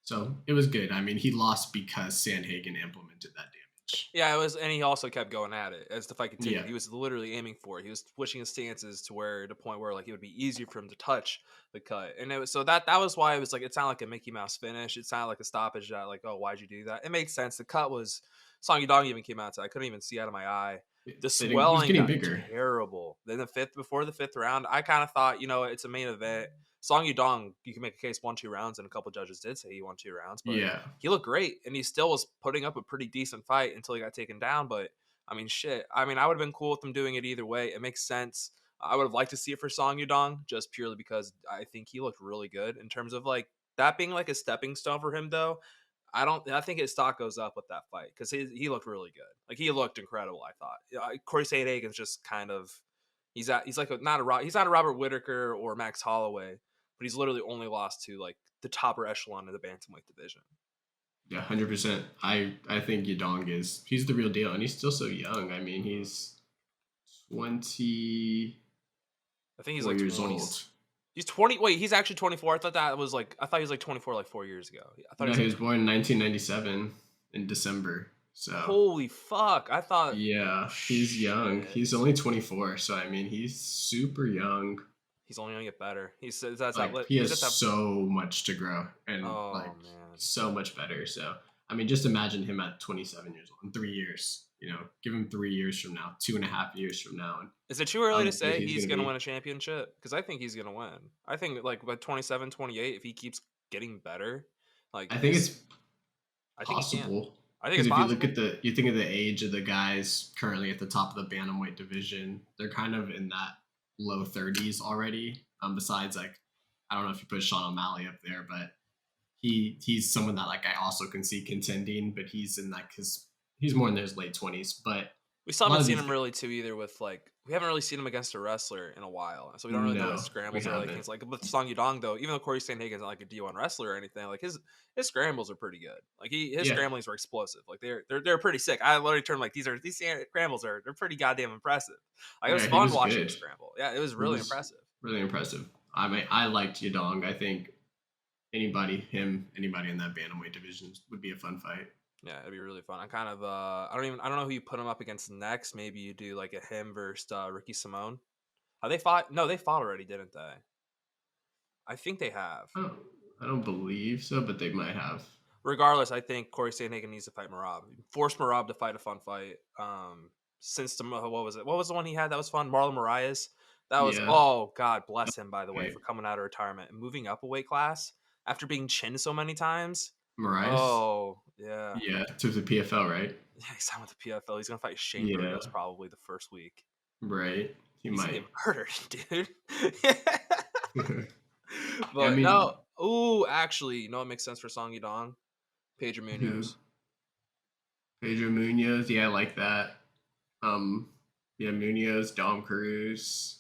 So it was good. I mean, he lost because Sandhagen implemented that damage. Yeah, it was, and he also kept going at it as the fight continued. Yeah. He was literally aiming for it. He was switching his stances to where the point where like it would be easier for him to touch the cut, and it was so that was why it was like it sounded like a Mickey Mouse finish. It sounded like a stoppage that like, oh, why'd you do that? It makes sense. The cut was Song Yudong even came out, so I couldn't even see out of my eye. The He was swelling getting got bigger. terrible. Then before the fifth round, I kind of thought, it's a main event. Song Yudong, you can make a case won 2 rounds, and a couple judges did say he won 2 rounds, but Yeah. he looked great, and he still was putting up a pretty decent fight until he got taken down. But I mean, shit. I mean, I would have been cool with him doing it either way. It makes sense. I would have liked to see it for Song Yudong, just purely because I think he looked really good in terms of like that being like a stepping stone for him, though. I think his stock goes up with that fight because he looked really good. Like he looked incredible. I thought. Corey Sandhagen's just kind of he's like not a Robert Whittaker or Max Holloway, but he's literally only lost to like the topper echelon of the bantamweight division. Yeah, 100%. I think Yadong he's the real deal, and he's still so young. I mean, he's 20. I think he's like years 20. old. He's 20. Wait, he's actually 24. I thought he was like 24 like 4 years ago. I thought he was born in 1997 in December. So holy fuck! I thought. Yeah, he's young. He's only 24, so I mean, he's super young. He's only gonna get better. He says he has so much to grow, and man, so much better. So I mean, just imagine him at 27 years old in 3 years. Give him 3 years from now, 2.5 years from now. And is it too early to say he's going to win a championship? Because I think he's going to win. I think like by 27, 28, if he keeps getting better, like I think it's possible. I think it's possible. If you think of the age of the guys currently at the top of the bantamweight division, they're kind of in that low 30s already. Besides, like, I don't know if you put Sean O'Malley up there, but he's someone that like I also can see contending, but he's in like he's more in his late 20s. But we still haven't seen him really too either. With like we haven't really seen him against a wrestler in a while, so we don't really know his scrambles are like things like with Song Yudong though. Even though Corey Sandhagen's not like a D1 wrestler or anything, like his scrambles are pretty good. Like his scramblings were explosive. Like they're pretty sick. I literally turned like these scrambles they're pretty goddamn impressive. Like it was fun watching him scramble. Yeah, it was really impressive. Really impressive. I mean, I liked Yudong. I think anybody in that bantamweight division would be a fun fight. Yeah, it'd be really fun. I kind of I don't know who you put him up against next. Maybe you do like a him versus Ricky Simone. Have they fought? No, they fought already, didn't they? I think they have. I don't believe so, but they might have. Regardless, I think Corey Sandhagen needs to fight Merab. Force Merab to fight a fun fight. Since what was it? What was the one he had that was fun? Marlon Moraes. That was oh God bless him, by the way, for coming out of retirement and moving up a weight class after being chinned so many times. Moraes. Oh yeah. Yeah, to the PFL, right? Yeah, he's signed with the PFL. He's gonna fight Shane Burgos probably the first week. Right. He's might get murdered, dude. But I mean, no. Ooh, actually, it makes sense for Song Yudong. Pedro Munoz. Pedro Munoz, yeah, I like that. Yeah, Munoz, Dom Cruz.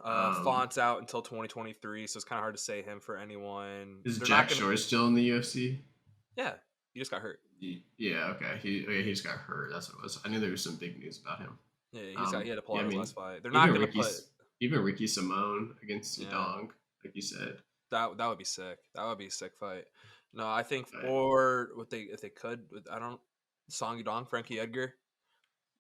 Font's out until 2023, so it's kind of hard to say him for anyone. Is Jack Shore still in the UFC? Yeah, he just got hurt. Yeah, okay. He just got hurt. That's what it was. I knew there was some big news about him. Yeah, he had to pull out his last fight. They're not going to put even Ricky Simone against Yudong, like you said. That would be sick. That would be a sick fight. No, I think for if they could, Song Yudong, Frankie Edgar.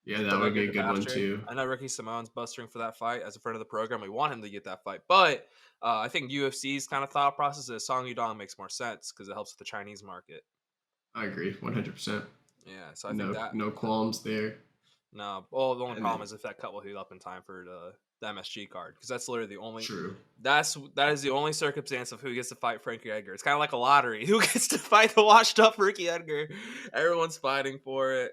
Yeah, that would be a good one too. I know Ricky Simone's bustering for that fight as a friend of the program. We want him to get that fight, but I think UFC's kind of thought process is Song Yudong makes more sense because it helps with the Chinese market. I agree, 100%. Yeah, so I think that no qualms there. No, well, the only problem is if that cut will heat up in time for the MSG card because that's literally the only. True. That is the only circumstance of who gets to fight Frankie Edgar. It's kind of like a lottery. Who gets to fight the washed up Ricky Edgar? Everyone's fighting for it.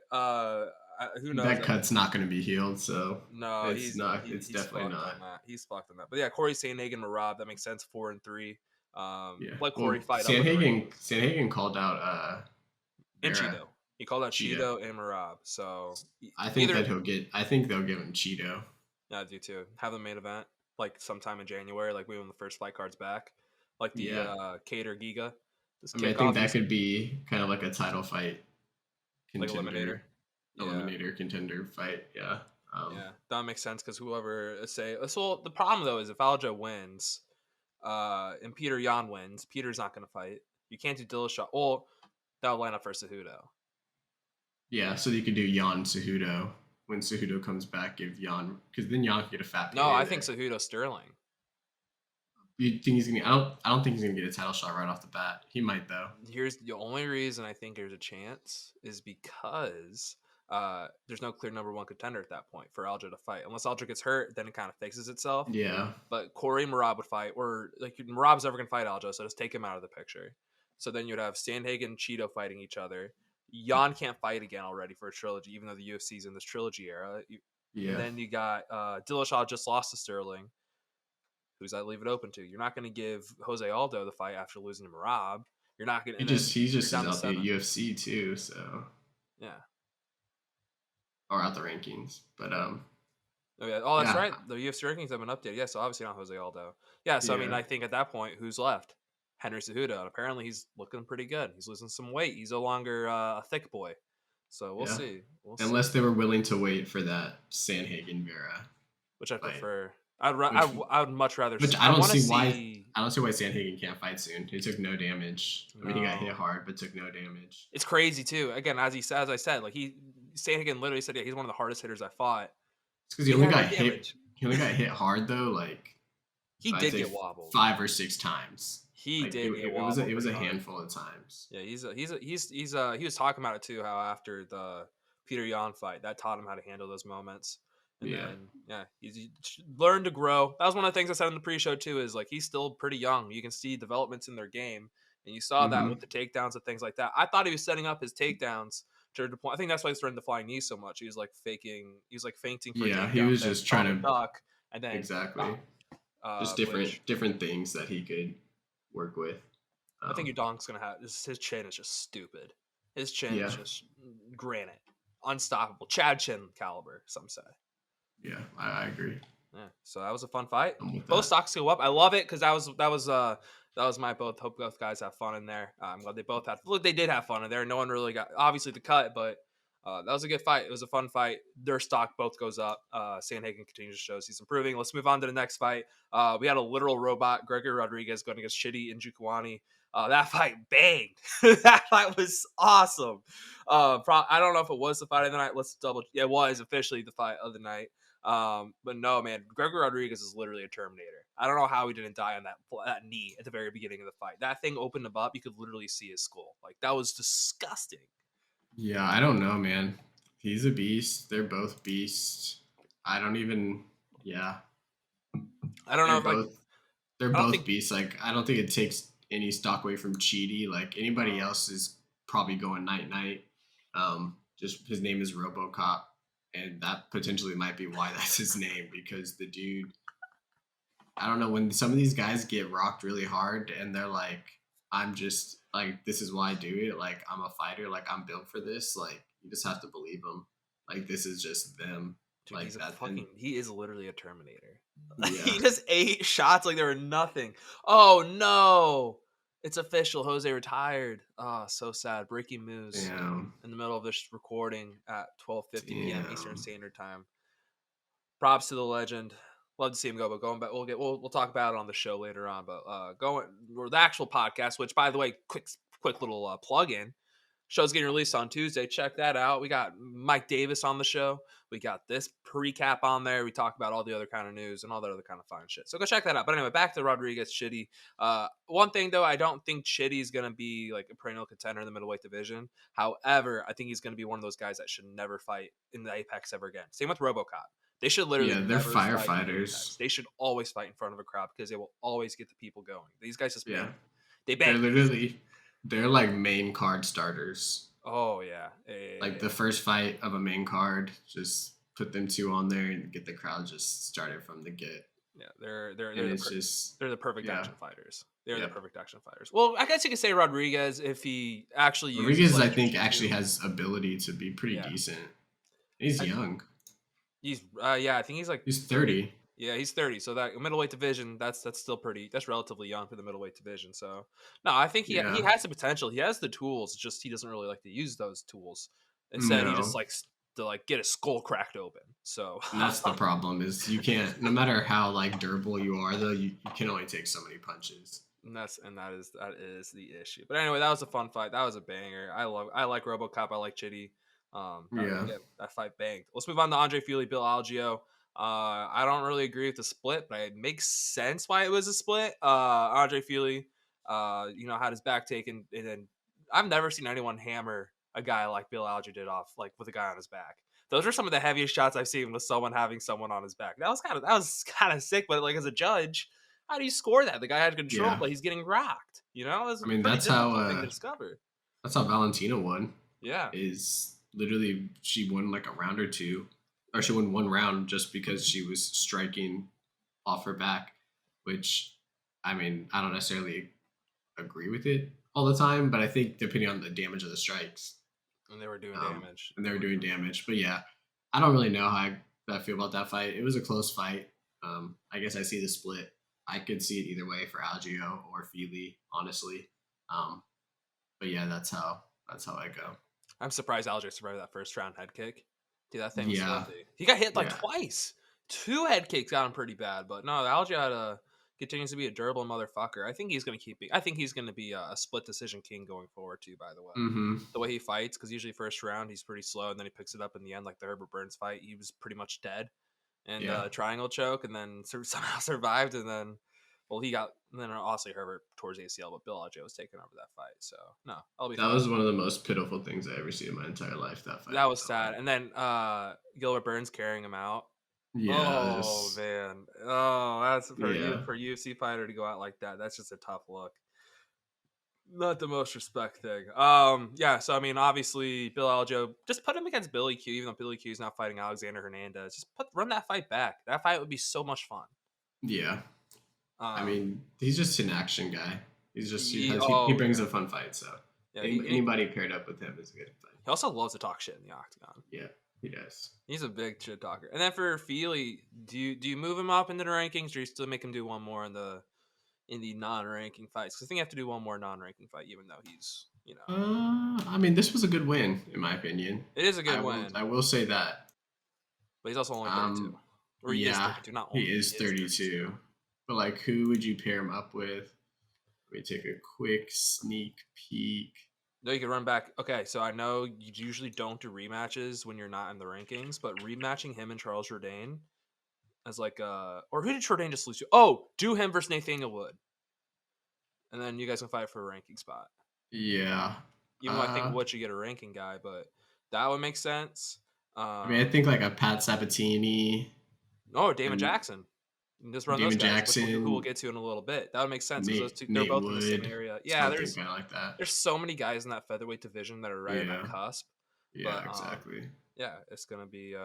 Who knows? That cut's not going to be healed, so no, it's not. It's definitely not. He's fucked on that. But yeah, Corey Sandhagen, Merab, that makes sense. 4-3. Let Corey fight. Sandhagen called out and Cheeto. He called out Cheeto and Merab. So I think they'll give him Cheeto. Yeah, I do too. Have the main event like sometime in January, like when the first fight card's back, like the Cater Giga. I think that could be kind of like a title fight contender. Like eliminator. eliminator contender fight. Yeah. Yeah, that makes sense because whoever so the problem though is if Aljo wins, and Peter Yan wins, Peter's not going to fight. You can't do Dillashaw. Well, that'll line up for Cejudo. Yeah, so you could do Jan Cejudo when Cejudo comes back. Give Jan because then Jan can get a fat. No, I think Cejudo Sterling. You think he's gonna? I don't think he's gonna get a title shot right off the bat. He might though. Here's the only reason I think there's a chance is because there's no clear number one contender at that point for Aljo to fight. Unless Aljo gets hurt, then it kind of fixes itself. Yeah. But Corey and Merab would fight, or like Merab's never gonna fight Aljo, so just take him out of the picture. So then you'd have Sandhagen and Cheeto fighting each other. Jan can't fight again already for a trilogy, even though the UFC's in this trilogy era. Yeah. And then you got Dillashaw just lost to Sterling. Who's that leave it open to? You're not going to give Jose Aldo the fight after losing to Merab. You're not going to. He's just out the UFC too, so yeah. Or out the rankings, but Oh yeah. Oh, that's right. The UFC rankings have been updated. Yeah, so obviously not Jose Aldo. Yeah, so I mean, I think at that point, who's left? Henry Cejudo, and apparently he's looking pretty good. He's losing some weight. He's no longer a thick boy. So we'll see. Unless they were willing to wait for that Sandhagen Vera, which I prefer. I would much rather. Which I don't see why. I don't see why Sandhagen can't fight soon. He took no damage. I mean, he got hit hard, but took no damage. It's crazy too. Again, as I said, like Sandhagen literally said, yeah, he's one of the hardest hitters I fought. It's because he only got hit. He only got hit hard though. Like he did get wobbled 5 or 6 times. He did get wobbled. It was a handful of times. Yeah, he was talking about it too. How after the Peter Yan fight, that taught him how to handle those moments. And then, he's learned to grow. That was one of the things I said in the pre-show too. Is like he's still pretty young. You can see developments in their game, and you saw that with the takedowns and things like that. I thought he was setting up his takedowns to the point. I think that's why he's throwing the flying knee so much. He was like faking. He was like feinting. For he was just trying to duck, and then exactly just different things that he could work with. I think Udonk's gonna have his chin is just stupid. His chin is just granite, unstoppable, Chad Chin caliber. Some say. Yeah, I agree. Yeah, so that was a fun fight. Both stocks go up. I love it because that was my both. Hope both guys have fun in there. I'm glad they both had. Look, they did have fun in there. No one really got obviously the cut, but that was a good fight. It was a fun fight. Their stock both goes up. Sandhagen continues to show he's improving. Let's move on to the next fight. We had a literal robot, Gregory Rodriguez, going against Shitty and Njokuani. That fight banged. That fight was awesome. I don't know if it was the fight of the night. Let's double. Yeah, it was officially the fight of the night. But no, man, Gregory Rodriguez is literally a Terminator. I don't know how he didn't die on that knee at the very beginning of the fight. That thing opened him up. You could literally see his skull. Like, that was disgusting. Yeah, I don't know, man. He's a beast. They're both beasts. I don't even. Yeah. I don't know if they're both beasts. Like, I don't think it takes any stock away from Cheedy. Like, anybody else is probably going night. Just his name is RoboCop. And that potentially might be why that's his name, because the dude, I don't know, when some of these guys get rocked really hard and they're like, I'm just like, this is why I do it. Like, I'm a fighter. Like, I'm built for this. Like, you just have to believe them. Like, this is just them. Dude, like that. He is literally a Terminator. Yeah. He just ate shots like they were nothing. Oh no. It's official. Jose retired. Oh, so sad. Breaking news in the middle of this recording at 12:50 p.m. Eastern Standard Time. Props to the legend. Love to see him go, but going back, we'll talk about it on the show later on. But or the actual podcast, which by the way, quick little plug in. Show's getting released on Tuesday. Check that out. We got Mike Davis on the show. We got this recap on there. We talk about all the other kind of news and all that other kind of fun shit. So go check that out. But anyway, back to Rodriguez, Shitty. One thing, though, I don't think Shitty is going to be like a perennial contender in the middleweight division. However, I think he's going to be one of those guys that should never fight in the Apex ever again. Same with RoboCop. They should literally they're firefighters. They should always fight in front of a crowd because they will always get the people going. These guys just bang. They bang. They're like main card starters. Oh, yeah. Like the first fight of a main card, just put them 2 on there and get the crowd just started from the get. Yeah, they're the perfect action fighters. They're the perfect action fighters. Well, I guess you could say Rodriguez if he actually uses Rodriguez, I think, actually has ability to be pretty decent. He's young. He's I think he's like he's 30. Yeah, he's 30. So that middleweight division, that's still that's relatively young for the middleweight division. So no, I think he has the potential. He has the tools. Just he doesn't really like to use those tools. Instead, he just likes to like get his skull cracked open. So And that's the problem is you can't, no matter how like durable you are though, you can only take so many punches. And that is the issue. But anyway, that was a fun fight. That was a banger. I like RoboCop. I like Chitty. That fight banged. Let's move on to Andre Fili, Bill Algeo. I don't really agree with the split, but it makes sense why it was a split. Andre Fili, had his back taken, and then I've never seen anyone hammer a guy like Bill Algeo did off like with a guy on his back. Those are some of the heaviest shots I've seen with someone having someone on his back. That was kind of sick, but like as a judge, how do you score that? The guy had control, but he's getting rocked. It's that's how thing to discover. That's how Valentina won. Yeah, is literally she won like a round or two, or she won one round just because she was striking off her back. Which, I don't necessarily agree with it all the time, but I think depending on the damage of the strikes, and they were doing damage. But yeah, I don't really know how I feel about that fight. It was a close fight. I guess I see the split. I could see it either way for Algeo or Fili, honestly. But yeah, that's how I go. I'm surprised Algeo survived that first round head kick. Dude, that thing was filthy. He got hit twice. 2 head kicks got him pretty bad, but no, Algeo continues to be a durable motherfucker. I think he's going to be a split decision king going forward too, by the way. Mm-hmm. The way he fights, because usually first round he's pretty slow, and then he picks it up in the end, like the Herbert Burns fight. He was pretty much dead. And triangle choke, and then somehow survived, and then honestly Herbert towards ACL, but Bill Algeo was taking over that fight. So no, that was one of the most pitiful things I ever seen in my entire life. That fight. That was sad. And then Gilbert Burns carrying him out. Yeah. Oh man. Oh, that's for a UFC fighter to go out like that. That's just a tough look. Not the most respect thing. So obviously Bill Algeo, just put him against Billy Q, even though Billy Q is not fighting Alexander Hernandez. Just run that fight back. That fight would be so much fun. Yeah. He's just an action guy. He's just he brings a fun fight. So anybody paired up with him is a good fight. He also loves to talk shit in the octagon. Yeah, he does. He's a big shit talker. And then for Fili, do you move him up into the rankings, or do you still make him do one more in the non-ranking fights? Because I think you have to do one more non-ranking fight, even though he's this was a good win in my opinion. It is a good win. I will say that. But he's also only 32. Or he is 32, not only. He is 32. But like, who would you pair him up with? Let me take a quick sneak peek. No, you can run back. Okay, so I know you usually don't do rematches when you're not in the rankings, but rematching him and Charles Jourdain as like or who did Jourdain just lose to? Oh, do him versus Nathaniel Wood, and then you guys can fight for a ranking spot. Yeah. Even though I think Wood should get a ranking guy, but that would make sense. I think like a Pat Sabatini. Oh, Damon Jackson. Just run those guys, Jackson, who we'll get to in a little bit. That would make sense. Those two, they're both in the same area. Yeah, there's like that. There's so many guys in that featherweight division that are right on that cusp. Yeah, exactly. Yeah, it's gonna be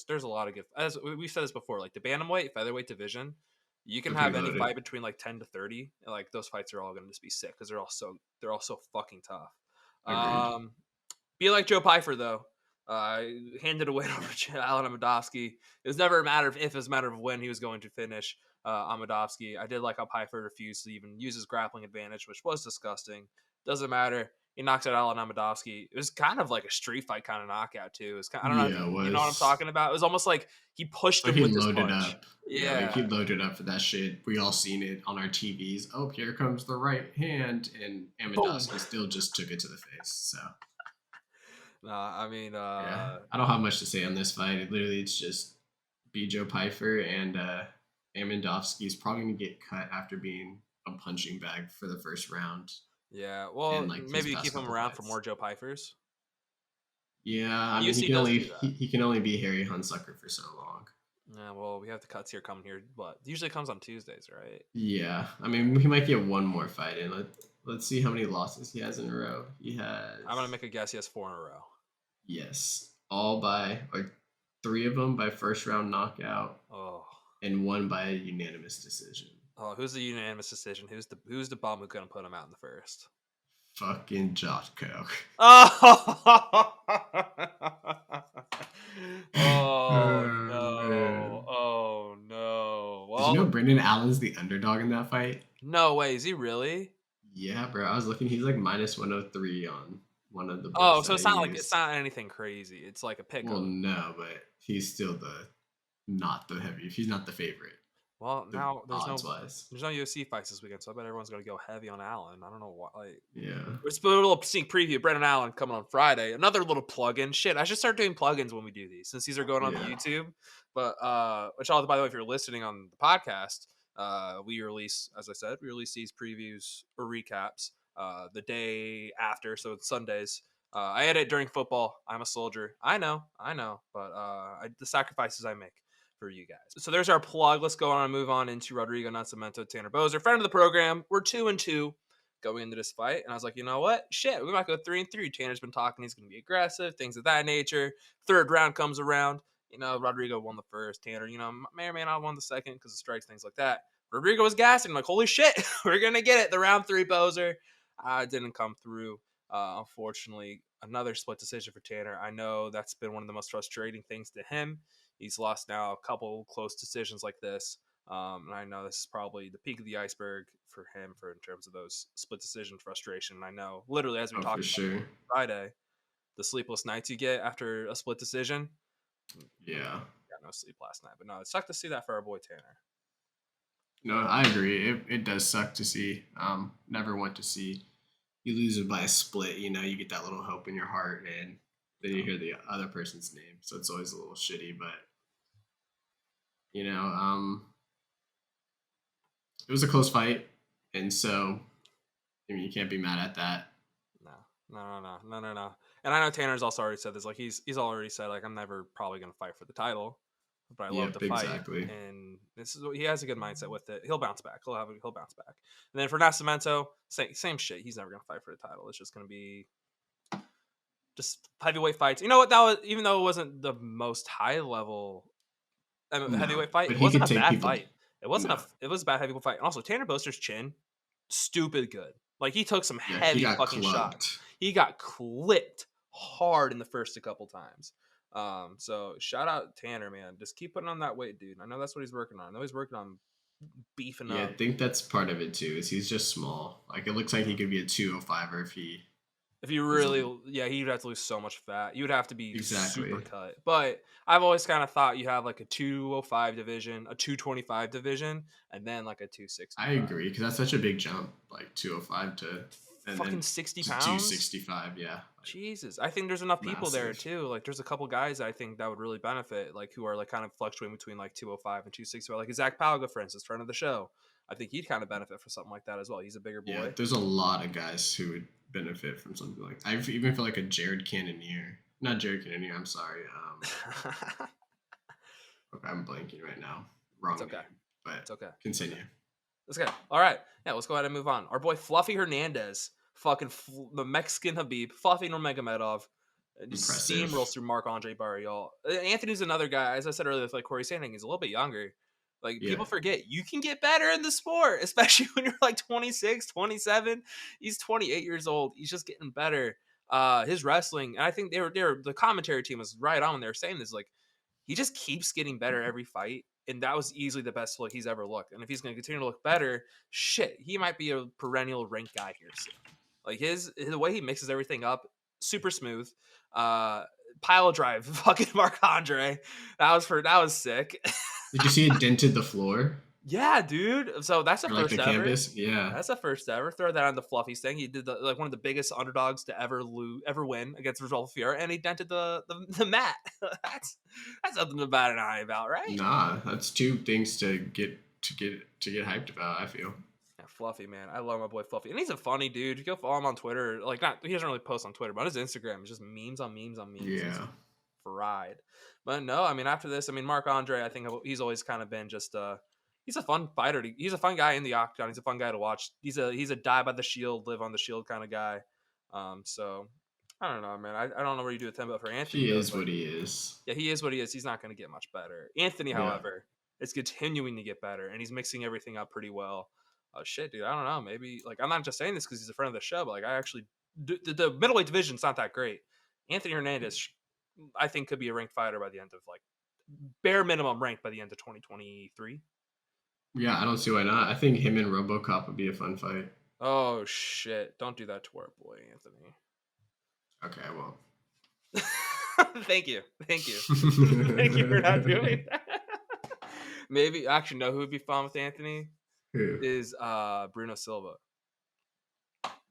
there's a lot of good. As we've said this before, like the bantamweight featherweight division, you can have any fight between like 10 to 30, and like those fights are all gonna just be sick because they're all so fucking tough. Be like Joe Pyfer though. Handed away over Alan Amadovsky. It was never a matter of if, it was a matter of when he was going to finish Amadovsky. I did like how Pyfer refused to even use his grappling advantage, which was disgusting. Doesn't matter. He knocks out Alan Amadovsky. It was kind of like a street fight kind of knockout too. It was kind of, I don't know. You know what I'm talking about? It was almost like he pushed him with his punch. Yeah, he loaded up for that shit. We all seen it on our TVs. Oh, here comes the right hand, and Amadovsky still just took it to the face. So. I don't have much to say on this fight. It's just Joe Pyfer, and Amandovsky is probably going to get cut after being a punching bag for the first round. Yeah, well, maybe you keep him around for more Joe Pyfers. Yeah, he can only be Harry Hunsucker for so long. Yeah, well, we have the cuts here coming here, but it usually comes on Tuesdays, right? Yeah, he might get one more fight in. Let's see how many losses he has in a row. I'm going to make a guess. He has 4 in a row. Yes. All by, 3 of them by first round knockout. Oh. And 1 by a unanimous decision. Oh, who's the unanimous decision? Who's the bum who's going to put him out in the first? Fucking Jotko. Oh! No. Oh, no. Well, did you know Brendan Allen's the underdog in that fight? No way. Is he really? Yeah, bro. I was looking. He's like minus 103 on one of the Oh, books so that it's I not like it's used. not anything crazy. It's like a Well, pick'em. no, but he's still not the heavy. He's not the favorite, Well, the now odds wise. there's no UFC fights this weekend, so I bet everyone's gonna go heavy on Allen. I don't know why. Like, Yeah. let's put a little sneak preview. Brendan Allen coming on Friday. Another little plug-in. Shit, I should start doing plugins when we do these, since these are going on the Yeah. YouTube. But which all, by the way, if you're listening on the podcast, we release, as I said, we release these previews or recaps the day after, so it's Sundays. I edit during football. I'm a soldier. I know, but the sacrifices I make for you guys. So there's our plug. Let's go on and move on into Rodrigo Nascimento, Tanner Bozer, friend of the program. We're 2-2 going into this fight, and I was like, you know what? Shit, we might go 3-3. Tanner's been talking; he's going to be aggressive, things of that nature. Third round comes around. You know, Rodrigo won the first. Tanner, you know, may or may not won the second because of strikes, things like that. Rodrigo was gassing, like, holy shit, we're gonna get it. The round 3 Bozer didn't come through. Unfortunately, another split decision for Tanner. I know that's been one of the most frustrating things to him. He's lost now a couple close decisions like this. And I know this is probably the peak of the iceberg for him in terms of those split decision frustration. And I know literally as we Oh, talked for about sure. Friday, the sleepless nights you get after a split decision. Yeah. Got no sleep last night. But no, it sucked to see that for our boy Tanner. No, I agree. It does suck to see. Never want to see you lose it by a split. You know, you get that little hope in your heart, and then you hear the other person's name, so it's always a little shitty. But you know, it was a close fight, and so I mean, you can't be mad at that. No. And I know Tanner's also already said this. Like he's already said, like, I'm never probably gonna fight for the title, but I love to Yep, fight. exactly. And this is he has a good mindset with it. He'll bounce back. He'll bounce back. And then for Nascimento, same shit. He's never gonna fight for the title. It's just gonna be just heavyweight fights. You know what? That was, even though it wasn't the most high level No, heavyweight fight, but it he wasn't could a take bad people. fight. It wasn't No. it was a bad heavyweight fight. And also Tanner Boaster's chin, stupid good. Like he took some Yeah, heavy he got fucking clubbed. shots. He got clipped hard in the first a couple times. So shout out Tanner, man. Just keep putting on that weight, dude. I know that's what he's working on. I know he's working on beefing Yeah, up. I think that's part of it too. Is he's just small. Like it looks like he could be a 205er if he. If you really, he'd have to lose so much fat. You would have to be Exactly. super cut. But I've always kind of thought you have like a 205 division, a 225 division, and then like a 260. I agree because that's such a big jump, like 205 to and fucking then 60 to pounds. 265. Yeah. Jesus, I think there's enough people there Massive. too. Like, there's a couple guys I think that would really benefit, like who are like kind of fluctuating between like 205 and 265. Like Zach Palga, for instance, friend of the show. I think he'd kind of benefit for something like that as well. He's a bigger boy. Yeah, there's a lot of guys who would benefit from something like. I even feel like a Jared Cannonier, not Jared Cannonier. I'm sorry. Okay, I'm blanking right now. Wrong. It's okay. Name, but It's okay. Continue. Let's go. All right. Yeah, let's go ahead and move on. Our boy Fluffy Hernandez, the Mexican Habib, Fluffy Nurmagomedov, just Impressive. steamrolls through Marc-Andre Barrial. Anthony's another guy, as I said earlier, with like Corey Sanding, he's a little bit younger. Like, people forget you can get better in the sport, especially when you're like 26, 27. He's 28 years old. He's just getting better. His wrestling, and I think the commentary team was right on when they were saying this. Like, he just keeps getting better every fight, and that was easily the best look he's ever looked. And if he's going to continue to look better, shit, he might be a perennial ranked guy here soon. Like the way he mixes everything up, super smooth. Pile drive, fucking Marc-Andre. That was sick. Did you see it dented the floor? Yeah, dude. So that's the Or like first the ever. canvas? Yeah. That's the first ever. Throw that on the Fluffy's thing. He did like one of the biggest underdogs to ever win against Rodolfo Fiora, and he dented the mat. that's something to bat an eye about, right? Nah, that's two things to get hyped about. I feel. Yeah, Fluffy, man. I love my boy Fluffy, and he's a funny dude. You go follow him on Twitter. Like, he doesn't really post on Twitter, but on his Instagram, it's just memes on memes on memes. Yeah. He's fried. But no, I mean, after this, I mean, Marc-Andre, I think he's always kind of been just he's a fun fighter. He's a fun guy in the octagon. He's a fun guy to watch. He's a die by the shield, live on the shield kind of guy. So I don't know, man. I don't know where you do with him, but for Anthony, He is what he is. Yeah, he is what he is. He's not going to get much better. Anthony, however, is continuing to get better, and he's mixing everything up pretty well. Oh shit, dude. I don't know. Maybe like I'm not just saying this because he's a friend of the show, but like I actually the middleweight division's not that great. Anthony Hernandez, I think, could be a ranked fighter by the end of like bare minimum ranked by the end of 2023. Yeah, I don't see why not. I think him and RoboCop would be a fun fight. Oh shit! Don't do that to our boy Anthony. Okay, I won't. Thank you. Thank you for not doing that. Maybe actually no. Who would be fun with Anthony Who? is Bruno Silva.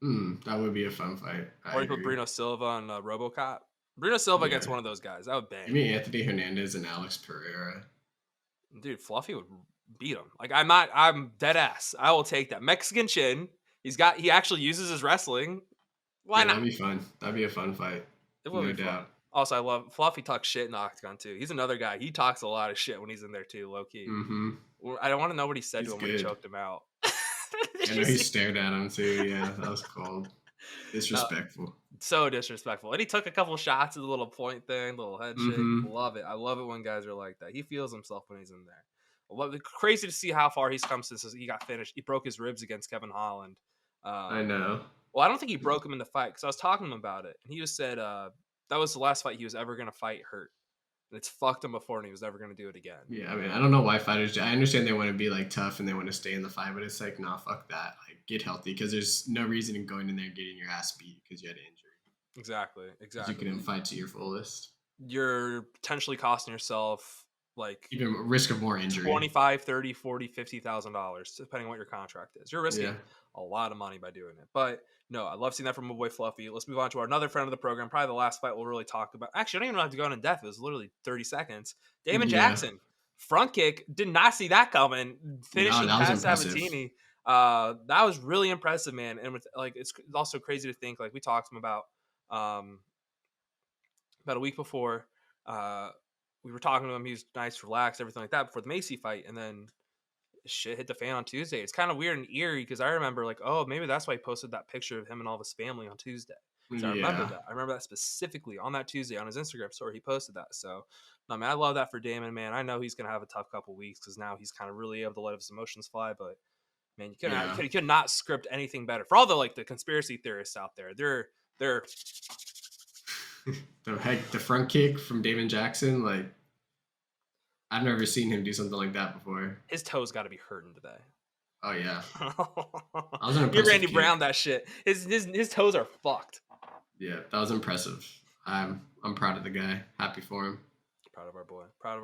That would be a fun fight. Or you put Bruno Silva on RoboCop. Bruno Silva against Yeah. one of those guys. That would bang. Give me Anthony Hernandez and Alex Pereira. Dude, Fluffy would beat him. Like I'm dead ass. I will take that. Mexican chin. He actually uses his wrestling. Why not? That'd be fun. That'd be a fun fight. It will No be doubt. fun. Also, I love Fluffy talks shit in the Octagon too. He's another guy. He talks a lot of shit when he's in there too, low key. Mm-hmm. I don't want to know what he said He's to him when he good. choked him out. I know he stared at him too. Yeah, that was cold. Disrespectful. So disrespectful. And he took a couple shots of the little point thing, little head shake. Mhm. Love it. I love it when guys are like that. He feels himself when he's in there. Crazy to see how far he's come since he got finished. He broke his ribs against Kevin Holland. I know. Well, I don't think he broke him in the fight because I was talking to him about it. And he just said that was the last fight he was ever going to fight hurt. And it's fucked him before and he was never going to do it again. Yeah, I mean, I don't know why fighters I understand they want to be like tough and they want to stay in the fight, but it's like, nah, fuck that. Like, get healthy because there's no reason in going in there and getting your ass beat because you had an injury. Exactly. You couldn't fight to your fullest. You're potentially costing yourself like even risk of more injury. $25,000, $30,000, $40,000, $50,000, depending on what your contract is. You're risking a lot of money by doing it. But no, I love seeing that from my boy Fluffy. Let's move on to our another friend of the program. Probably the last fight we'll really talk about. Actually, I don't even have to go in depth. It was literally 30 seconds. Damon Jackson, front kick. Did not see that coming. Finishing past Sabatini. That was really impressive, man. And with like, it's also crazy to think like we talked to him about a week before. We were talking to him. He was nice, relaxed, everything like that before the Macy fight. And then shit hit the fan on Tuesday. It's kind of weird and eerie because I remember like, oh, maybe that's why he posted that picture of him and all of his family on Tuesday. So I remember that. I remember that specifically on that Tuesday on his Instagram story. He posted that. So, no, man, I love that for Damon, man. I know he's going to have a tough couple weeks because now he's kind of really able to let his emotions fly. But, man, you could not script anything better. For all the, like, the conspiracy theorists out there, they're the front kick from Damon Jackson, like, I've never seen him do something like that before. His toes got to be hurting today. Oh yeah, You're Randy Brown. That shit. His toes are fucked. Yeah, that was impressive. I'm proud of the guy. Happy for him. Proud of our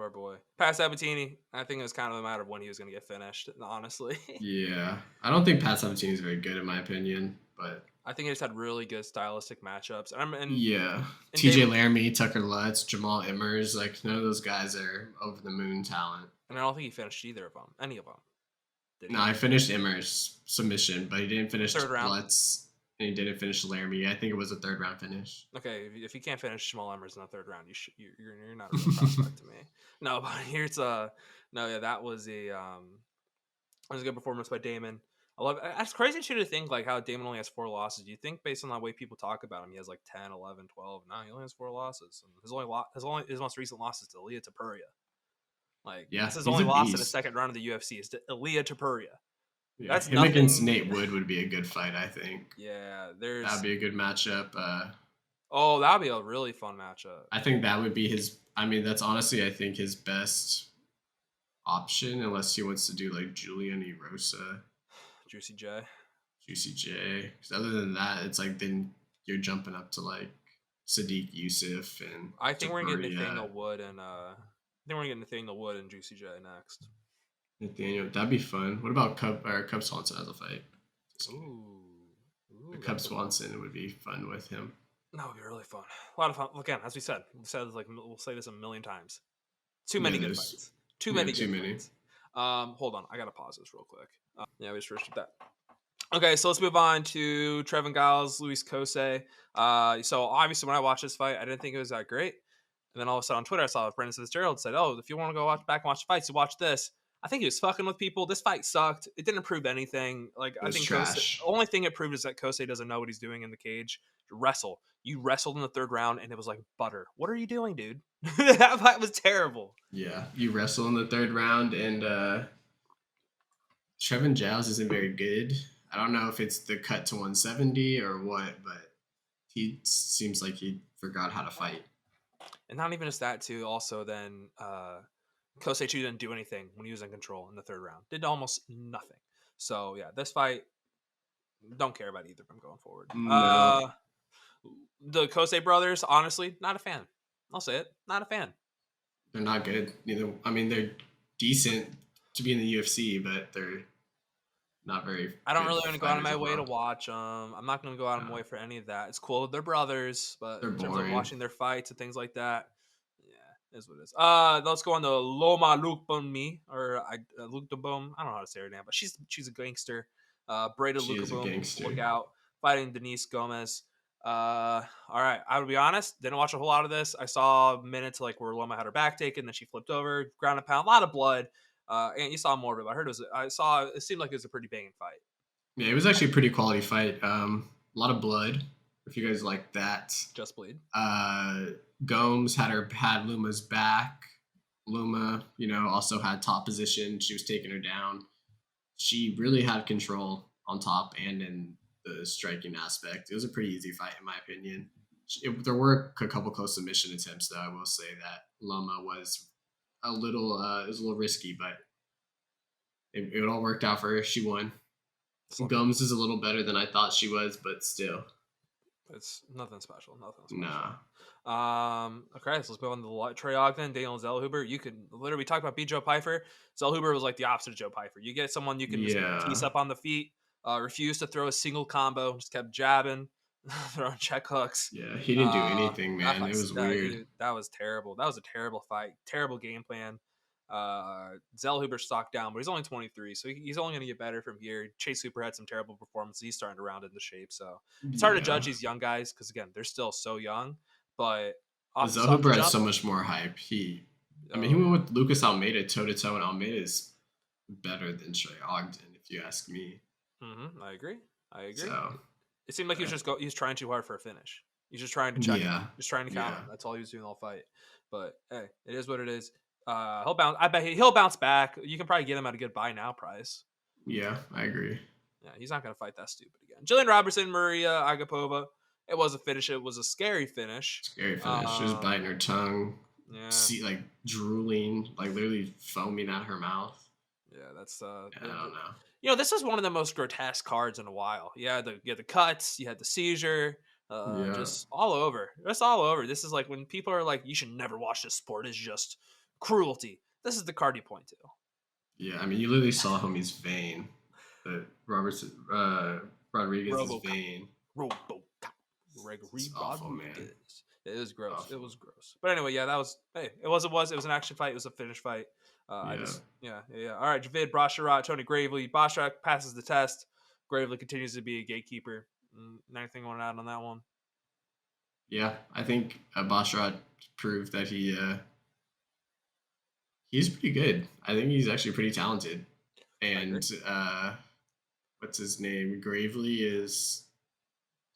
boy. Pat Sabatini. I think it was kind of a matter of when he was going to get finished. Honestly. Yeah, I don't think Pat Sabatini is very good in my opinion, but I think he just had really good stylistic matchups. TJ Laramie, Tucker Lutz, Jamal Emmers, like none of those guys are over the moon talent. And I don't think he finished either of them. Any of them. No, I finished Emmers submission, but he didn't finish Lutz, and he didn't finish Laramie. I think it was a third round finish. Okay, if you can't finish Jamal Emmers in the third round, you're not a real prospect to me. No, but here's that was a good performance by Damon. I love it. It's crazy to think like how Damon only has 4 losses. You think based on the way people talk about him, he has like 10, 11, 12. No, he only has 4 losses. And his most recent loss is to Ilia Topuria. Like that's his only loss in the second round of the UFC is to Ilia Topuria. Yeah, that's him against Nate Wood would be a good fight, I think. Yeah, that'd be a good matchup. That'd be a really fun matchup. I think that would be his. I mean, that's honestly, I think his best option, unless he wants to do like Julian Erosa. Juicy J. Because other than that, it's like then you're jumping up to like Sadiq Youssef and. I think we're gonna get Nathaniel Wood and Juicy J next. Nathaniel, that'd be fun. What about Cub Swanson as a fight? Ooh, Cub Swanson would be fun with him. That would be really fun. A lot of fun. Again, as we said, we'll say this a million times. Too many good fights. Too many fights. Hold on, I gotta pause this real quick. We just restricted that. Okay, so let's move on to Trevin Giles, Luis Kosei. So obviously, when I watched this fight, I didn't think it was that great. And then all of a sudden on Twitter, I saw Brendan Fitzgerald said, "Oh, if you want to go back and watch the fights, you watch this." I think he was fucking with people. This fight sucked. It didn't prove anything. Like I think the only thing it proved is that Kosei doesn't know what he's doing in the cage. Wrestle. You wrestled in the third round, and it was like butter. What are you doing, dude? That fight was terrible. Yeah, you wrestle in the third round, and Trevin Giles isn't very good. I don't know if it's the cut to 170 or what, but he seems like he forgot how to fight. And not even just that, too. Also, then Kosei Chu didn't do anything when he was in control in the third round. Did almost nothing. So, yeah, this fight, don't care about either of them going forward. No. The Kosei brothers, honestly, not a fan. I'll say it, not a fan. They're not good. I mean, they're decent to be in the UFC, but they're not very I don't good really want to go out of fighters my way to overall. watch them. I'm not going to go out of my way for any of that. It's cool. They're brothers, but They're in terms of boring. watching their fights and things like that, yeah, is what it is. Let's go on to Loma Lukbunmi or Lukdabum. I don't know how to say her name, but she's a gangster. Breda She is a Lukaboom, gangster. look out, fighting Denise Gomez. All right, I would be honest, didn't watch a whole lot of this. I saw minutes like where Loma had her back taken, then she flipped over, ground and pound, a lot of blood. And you saw more of it. I heard it seemed like it was a pretty banging fight. Yeah, it was actually a pretty quality fight. A lot of blood. If you guys like that, Just bleed. Gomes had Luma's back. Luma, also had top position. She was taking her down. She really had control on top and in the striking aspect. It was a pretty easy fight, in my opinion. There were a couple close submission attempts, though. I will say that Loma was a little risky, but it all worked out for her. She won. Gums is a little better than I thought she was, but still. It's nothing special. Nah. Okay, so let's go on to Trey Ogden, Daniel Zellhuber. You could literally talk about Joe Pyfer. Zellhuber was like the opposite of Joe Pyfer. You get someone you can just tease up on the feet, refuse to throw a single combo, just kept jabbing, throwing check hooks. Yeah, he didn't do anything, man. It was weird. That was terrible. That was a terrible fight. Terrible game plan. Zellhuber stock down, but he's only 23, so he's only going to get better from here. Chase Hooper had some terrible performances. He's starting to round into shape, so it's hard to judge these young guys because again, they're still so young. But Zellhuber has so much more hype. He went with Lucas Almeida toe to toe, and Almeida is better than Trey Ogden, if you ask me. I agree. So, it seemed like he was trying too hard for a finish. He's just trying to check him. Just trying to count him. That's all he was doing all fight. But hey, it is what it is. He'll bounce. I bet he'll bounce back. You can probably get him at a good buy now price. Yeah, I agree. Yeah, he's not going to fight that stupid again. Jillian Robertson, Maria Agapova. It was a finish. It was a scary finish. She was biting her tongue. Yeah. Like drooling, like literally foaming out her mouth. Yeah, that's. I don't know. This is one of the most grotesque cards in a while. Yeah, you had the cuts. You had the seizure. Just all over. Just all over. This is like when people are like, "You should never watch this sport. It's just cruelty." This is the card you point to. Yeah, I mean, you literally saw homie's vein. Rodriguez's vein. Rodriguez. Awful, man. It was gross. Awful. It was gross. But anyway, yeah, that was. Hey, it was an action fight. It was a finish fight. All right, Javid Brasharat, Tony Gravely. Basharat passes the test. Gravely continues to be a gatekeeper. Anything going out on that one? Yeah, I think Basharat proved that he's pretty good. I think he's actually pretty talented. And what's his name? Gravely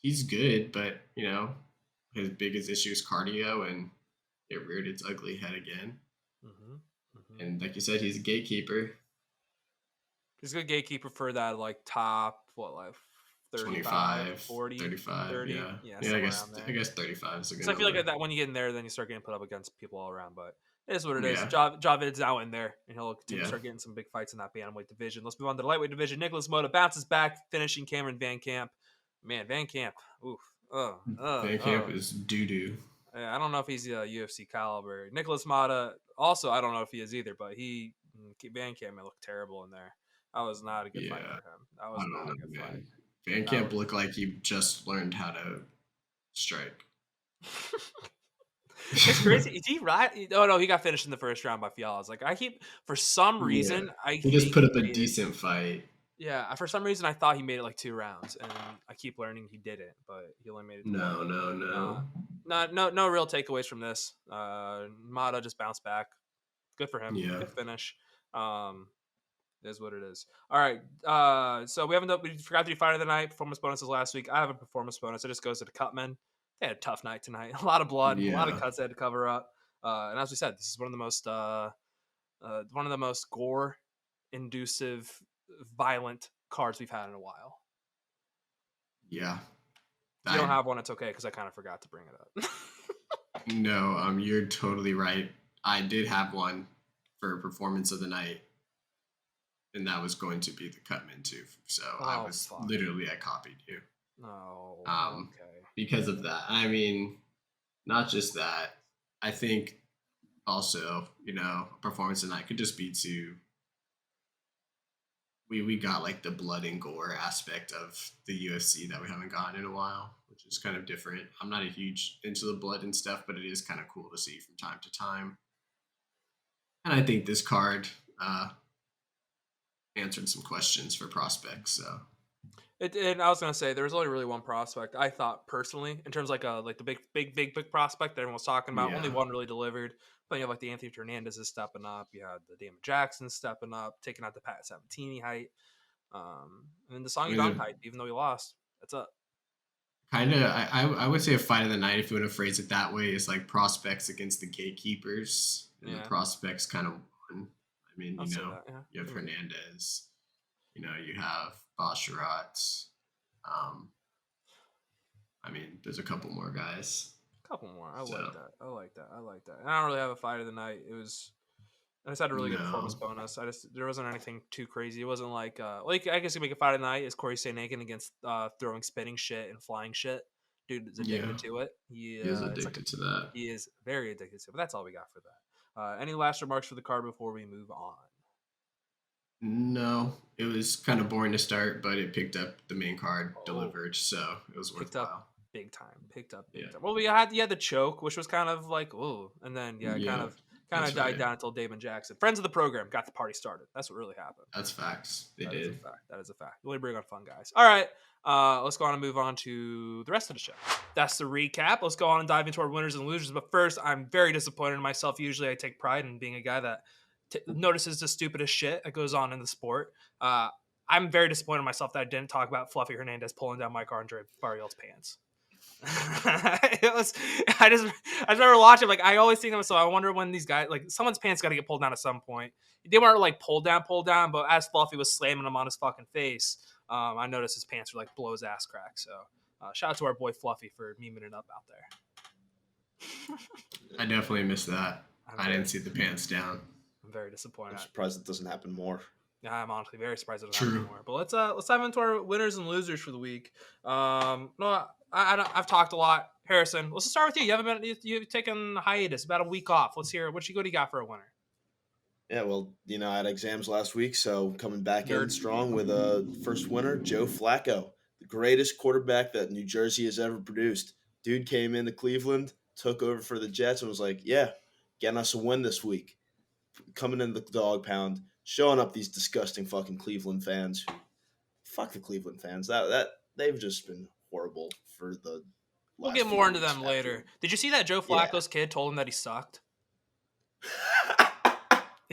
he's good, but his biggest issue is cardio, and it reared its ugly head again. And like you said, he's a gatekeeper. He's a good gatekeeper for that top 35, 40, 35, 30. Yeah, I guess 35 is a good So I feel number. like that when you get in there, then you start getting put up against people all around. But it is what it is. Javid's now in there, and he'll continue to start getting some big fights in that bantamweight division. Let's move on to the lightweight division. Nicholas Mota bounces back, finishing Cameron Van Camp. Man, Van Camp. Oof. Van Camp is doo-doo. I don't know if he's UFC caliber. Nicholas Mota, also, I don't know if he is either, but Van Camp may look terrible in there. That was not a good fight for him. That was not a good fight. Van Camp looked like he just learned how to strike. It's crazy. Is he right? Oh no, he got finished in the first round by Fiala. Like for some reason, he just put up a decent fight. Yeah, for some reason I thought he made it like 2 rounds, and I keep learning he didn't, but he only made it. No. No real takeaways from this. Mata just bounced back. Good for him. Yeah. Good finish. It is what it is. All right. So we forgot to do fight of the night. Performance bonuses last week. I have a performance bonus. It just goes to the Cutmen. They had a tough night tonight. A lot of blood, a lot of cuts they had to cover up. And as we said, this is one of the most gore-inducive, violent cards we've had in a while. Yeah. If you don't have one, it's okay because I kind of forgot to bring it up. No, you're totally right. I did have one for performance of the night, and that was going to be the Cutman too. So I copied you. Oh, okay. Because of that. I mean, not just that. I think also, performance tonight could just be too. We got like the blood and gore aspect of the UFC that we haven't gotten in a while, which is kind of different. I'm not a huge into the blood and stuff, but it is kind of cool to see from time to time. And I think this card answered some questions for prospects. So, and I was gonna say there was only really one prospect I thought personally in terms of like the big prospect that everyone was talking about. Yeah. Only one really delivered. But you have like the Anthony Hernandez is stepping up. You had the Damon Jackson stepping up, taking out the Pat Sabatini height. And then the Song Yadong height, even though he lost. That's up. Kind of, I would say a fight of the night, if you want to phrase it that way, is like prospects against the gatekeepers. And the prospects kind of won. I mean, you have Hernandez. You have Basharat. I mean, there's a couple more guys. Couple more. I like that. And I don't really have a fight of the night. I just had a really good performance bonus. There wasn't anything too crazy. It wasn't like I guess you make a fight of the night is Corey Sandhagen against throwing spinning shit and flying shit. Dude is addicted to it. He is addicted to that. He is very addicted to it. But that's all we got for that. Any last remarks for the card before we move on? No, it was kind of boring to start, but it picked up the main card, delivered, so it was worthwhile. Picked up big time. Well, you had the choke, which was kind of like, ooh, and then kind of died down until Damon Jackson. Friends of the program got the party started. That's what really happened. That's facts. That is a fact. Really bring on fun guys. All right, let's go on and move on to the rest of the show. That's the recap. Let's go on and dive into our winners and losers. But first, I'm very disappointed in myself. Usually, I take pride in being a guy that notices the stupidest shit that goes on in the sport. I'm very disappointed in myself that I didn't talk about Fluffy Hernandez pulling down Mike Andre Barriel's pants. I just remember watching, like, I always see them, so I wonder when these guys, like, someone's pants got to get pulled down at some point. They weren't like pulled down, but as Fluffy was slamming him on his fucking face, I noticed his pants were like below his ass crack. So shout out to our boy Fluffy for memeing it up out there. I definitely missed that. I didn't see the pants down. I'm very disappointed. I'm surprised it doesn't happen more. Yeah, I'm honestly very surprised it doesn't happen more. But let's dive into our winners and losers for the week. No, I've talked a lot. Harrison, let's start with you. You've taken a hiatus, about a week off. Let's hear what you got for a winner. Yeah, well, I had exams last week, so coming back in strong with a first winner, Joe Flacco, the greatest quarterback that New Jersey has ever produced. Dude came into Cleveland, took over for the Jets, and was like, yeah, getting us a win this week. Coming in the dog pound, showing up these disgusting fucking Cleveland fans. Fuck the Cleveland fans. That they've just been horrible for the. We'll get more into them later. Did you see that Joe Flacco's kid told him that he sucked?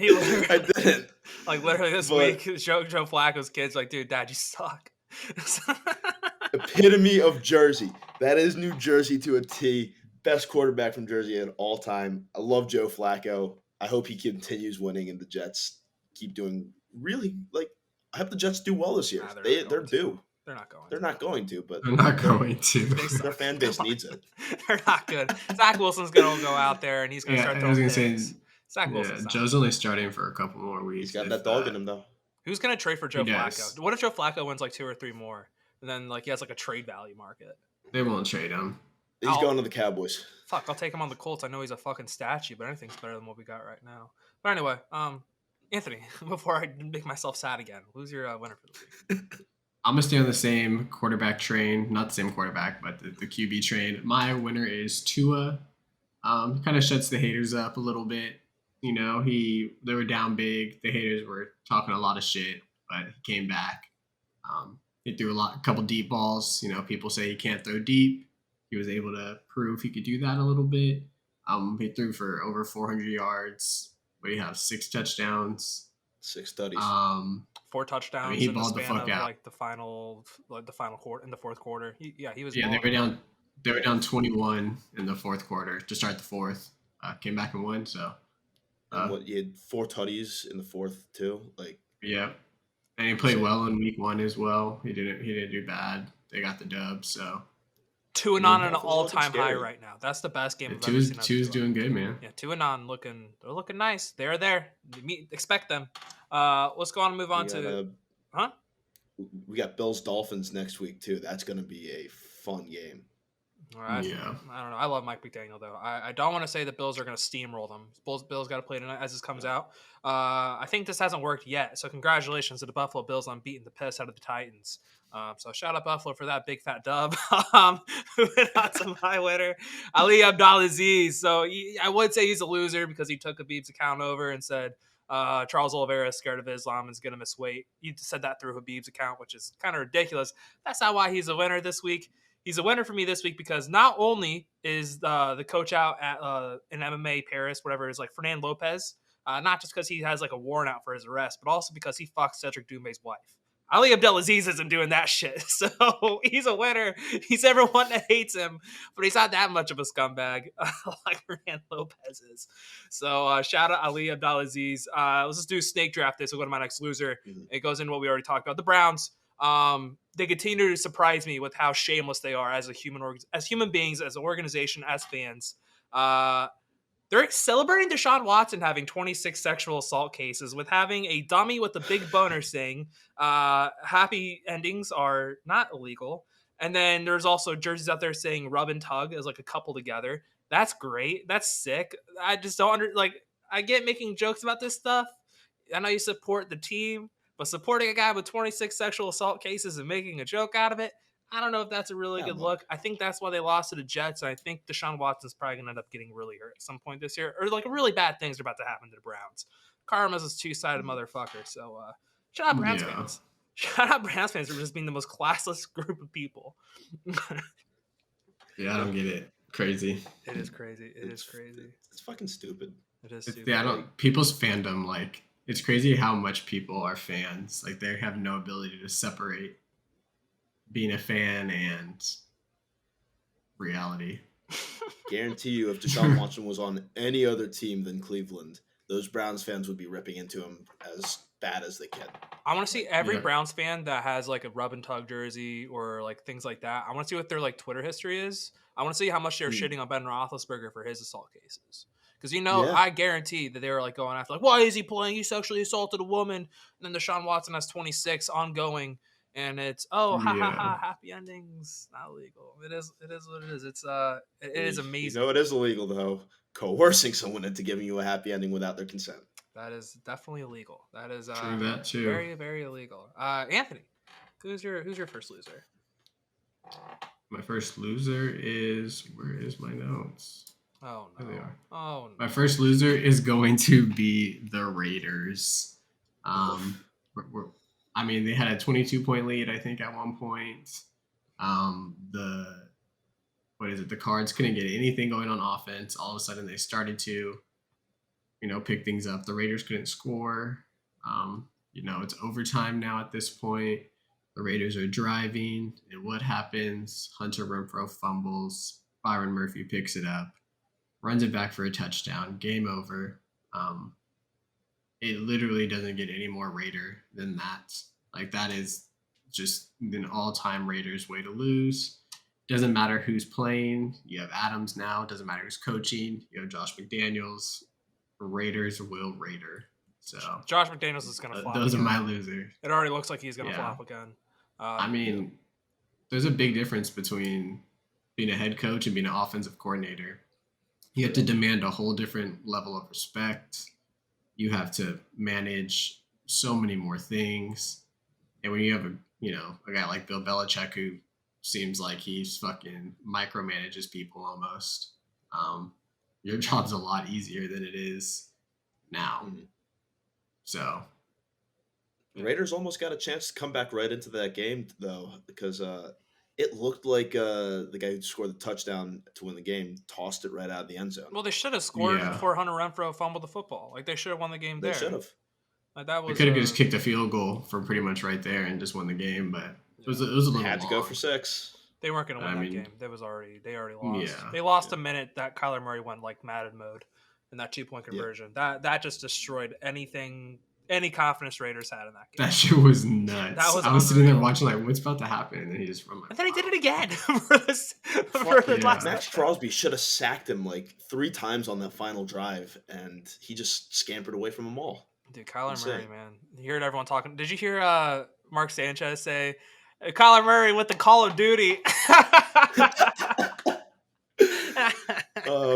I didn't. Like, literally this week, Joe Flacco's kid's like, dude, Dad, you suck. Epitome of Jersey. That is New Jersey to a T. Best quarterback from Jersey at all time. I love Joe Flacco. I hope he continues winning and the Jets keep doing really, like, I hope the Jets do well this year. They're due. They're not going. They're not going to, but they're not going to. Their fan base needs it. They're not good. Zach Wilson's gonna go out there and he's gonna start throwing picks. Zach Wilson. Joe's only starting for a couple more weeks. He's got that dog in him, though. Who's gonna trade for Joe Flacco? What if Joe Flacco wins like 2 or 3 more, and then like he has like a trade value market? They won't trade him. He's going to the Cowboys. Fuck, I'll take him on the Colts. I know he's a fucking statue, but anything's better than what we got right now. But anyway, Anthony, before I make myself sad again, who's your winner for the week? I'm going to stay on the same quarterback train. Not the same quarterback, but the QB train. My winner is Tua. Kind of shuts the haters up a little bit. They were down big. The haters were talking a lot of shit, but he came back. He threw a couple deep balls. People say he can't throw deep. He was able to prove he could do that a little bit. He threw for over 400 yards. But he has 6 touchdowns, 6 studies, 4 touchdowns. I mean, he in balled the the fuck out. Like the final quarter in the fourth quarter. He was. Yeah, they were down 21 in the fourth quarter to start the fourth. Came back and won. So, you had 4 tutties in the fourth too. Like, yeah, and he played well in week 1 as well. He didn't do bad. They got the dub. So. 2-0 on an all-time high right now. That's the best game I've ever seen. Tua's doing good, man. Yeah, 2-0 they're looking nice. They're there. Expect them. Let's go on and move on to. We got Bills Dolphins next week too. That's going to be a fun game. All right. Yeah. I don't know. I love Mike McDaniel though. I don't want to say the Bills are going to steamroll them. Bills got to play tonight as this comes out. I think this hasn't worked yet. So congratulations to the Buffalo Bills on beating the piss out of the Titans. So shout out Buffalo for that big fat dub. Moving on to my winner, Ali Abdelaziz. So I would say he's a loser because he took Habib's account over and said Charles Oliveira is scared of Islam and is going to miss weight. He said that through Habib's account, which is kind of ridiculous. That's not why he's a winner this week. He's a winner for me this week because not only is the coach out at in MMA Paris, whatever it is, like Fernand Lopez, not just because he has like a warrant out for his arrest, but also because he fucked Cedric Doumbé's wife. Ali Abdelaziz isn't doing that shit. So he's a winner. He's everyone that hates him, but he's not that much of a scumbag like Fernand Lopez is. So shout out Ali Abdelaziz. Let's just do snake draft this. We'll go to my next loser. It goes into what we already talked about. The Browns. They continue to surprise me with how shameless they are as human beings, as an organization, as fans. They're celebrating Deshaun Watson having 26 sexual assault cases with having a dummy with a big boner saying happy endings are not illegal. And then there's also jerseys out there saying rub and tug as like a couple together. That's great. That's sick. I just don't I get making jokes about this stuff. I know you support the team, but supporting a guy with 26 sexual assault cases and making a joke out of it, I don't know if that's a really good look. I think that's why they lost to the Jets. And I think Deshaun Watson's probably going to end up getting really hurt at some point this year. Or like really bad things are about to happen to the Browns. Karma's a two-sided motherfucker. So shout out Browns fans. Shout out Browns fans for just being the most classless group of people. Yeah, I don't get it. Crazy. It is crazy. It's crazy. It's fucking stupid. It is stupid. Yeah, people's fandom, like, it's crazy how much people are fans. Like, they have no ability to separate being a fan and reality. Guarantee you, if Deshaun Watson was on any other team than Cleveland, those Browns fans would be ripping into him as bad as they can. I want to see every Browns fan that has like a rub and tug jersey or like things like that. I want to see what their like Twitter history is. I want to see how much they're shitting on Ben Roethlisberger for his assault cases. Because, I guarantee that they were like going after, like, why is he playing? He sexually assaulted a woman. And then Deshaun Watson has 26 ongoing. And it's, happy endings. Not illegal. It is what it is. It is amazing. It is illegal, though. Coercing someone into giving you a happy ending without their consent. That is definitely illegal. That is True that too. Very, very illegal. Anthony, who's your first loser? My first loser is, where is my notes? Oh, no. There they are. Oh, no. My first loser is going to be the Raiders. They had a 22-point lead, I think, at one point. The Cards couldn't get anything going on offense. All of a sudden, they started to, pick things up. The Raiders couldn't score. It's overtime now at this point. The Raiders are driving, and what happens? Hunter Renfrow fumbles. Byron Murphy picks it up, runs it back for a touchdown. Game over. It literally doesn't get any more Raider than that. Like, that is just an all-time Raiders way to lose. Doesn't matter who's playing. You have Adams now. Doesn't matter who's coaching. You have Josh McDaniels. Raiders will Raider. So Josh McDaniels is going to flop. Those are my losers. It already looks like he's going to flop again. There's a big difference between being a head coach and being an offensive coordinator. You have to demand a whole different level of respect. You have to manage so many more things. And when you have a guy like Bill Belichick who seems like he's fucking micromanages people almost, your job's a lot easier than it is now. So Raiders almost got a chance to come back right into that game, though, because it looked like the guy who scored the touchdown to win the game tossed it right out of the end zone. Well, they should have scored before Hunter Renfrow fumbled the football. Like, they should have won the game there. They should have. Like, that was. They could have just kicked a field goal from pretty much right there and just won the game, but it was a little had long. to go for 6. They weren't going to win that game. They already lost. Yeah. They lost a minute that Kyler Murray went like Madden mode in that 2-point conversion. That just destroyed any confidence Raiders had in that game. That shit was nuts. I was sitting there watching like, what's about to happen? And then he just run. And then he did it again for the last. Max Crosby should have sacked him like 3 times on that final drive, and he just scampered away from them all. Dude, Kyler Murray, man. You heard everyone talking. Did you hear Mark Sanchez say, Kyler Murray with the Call of Duty.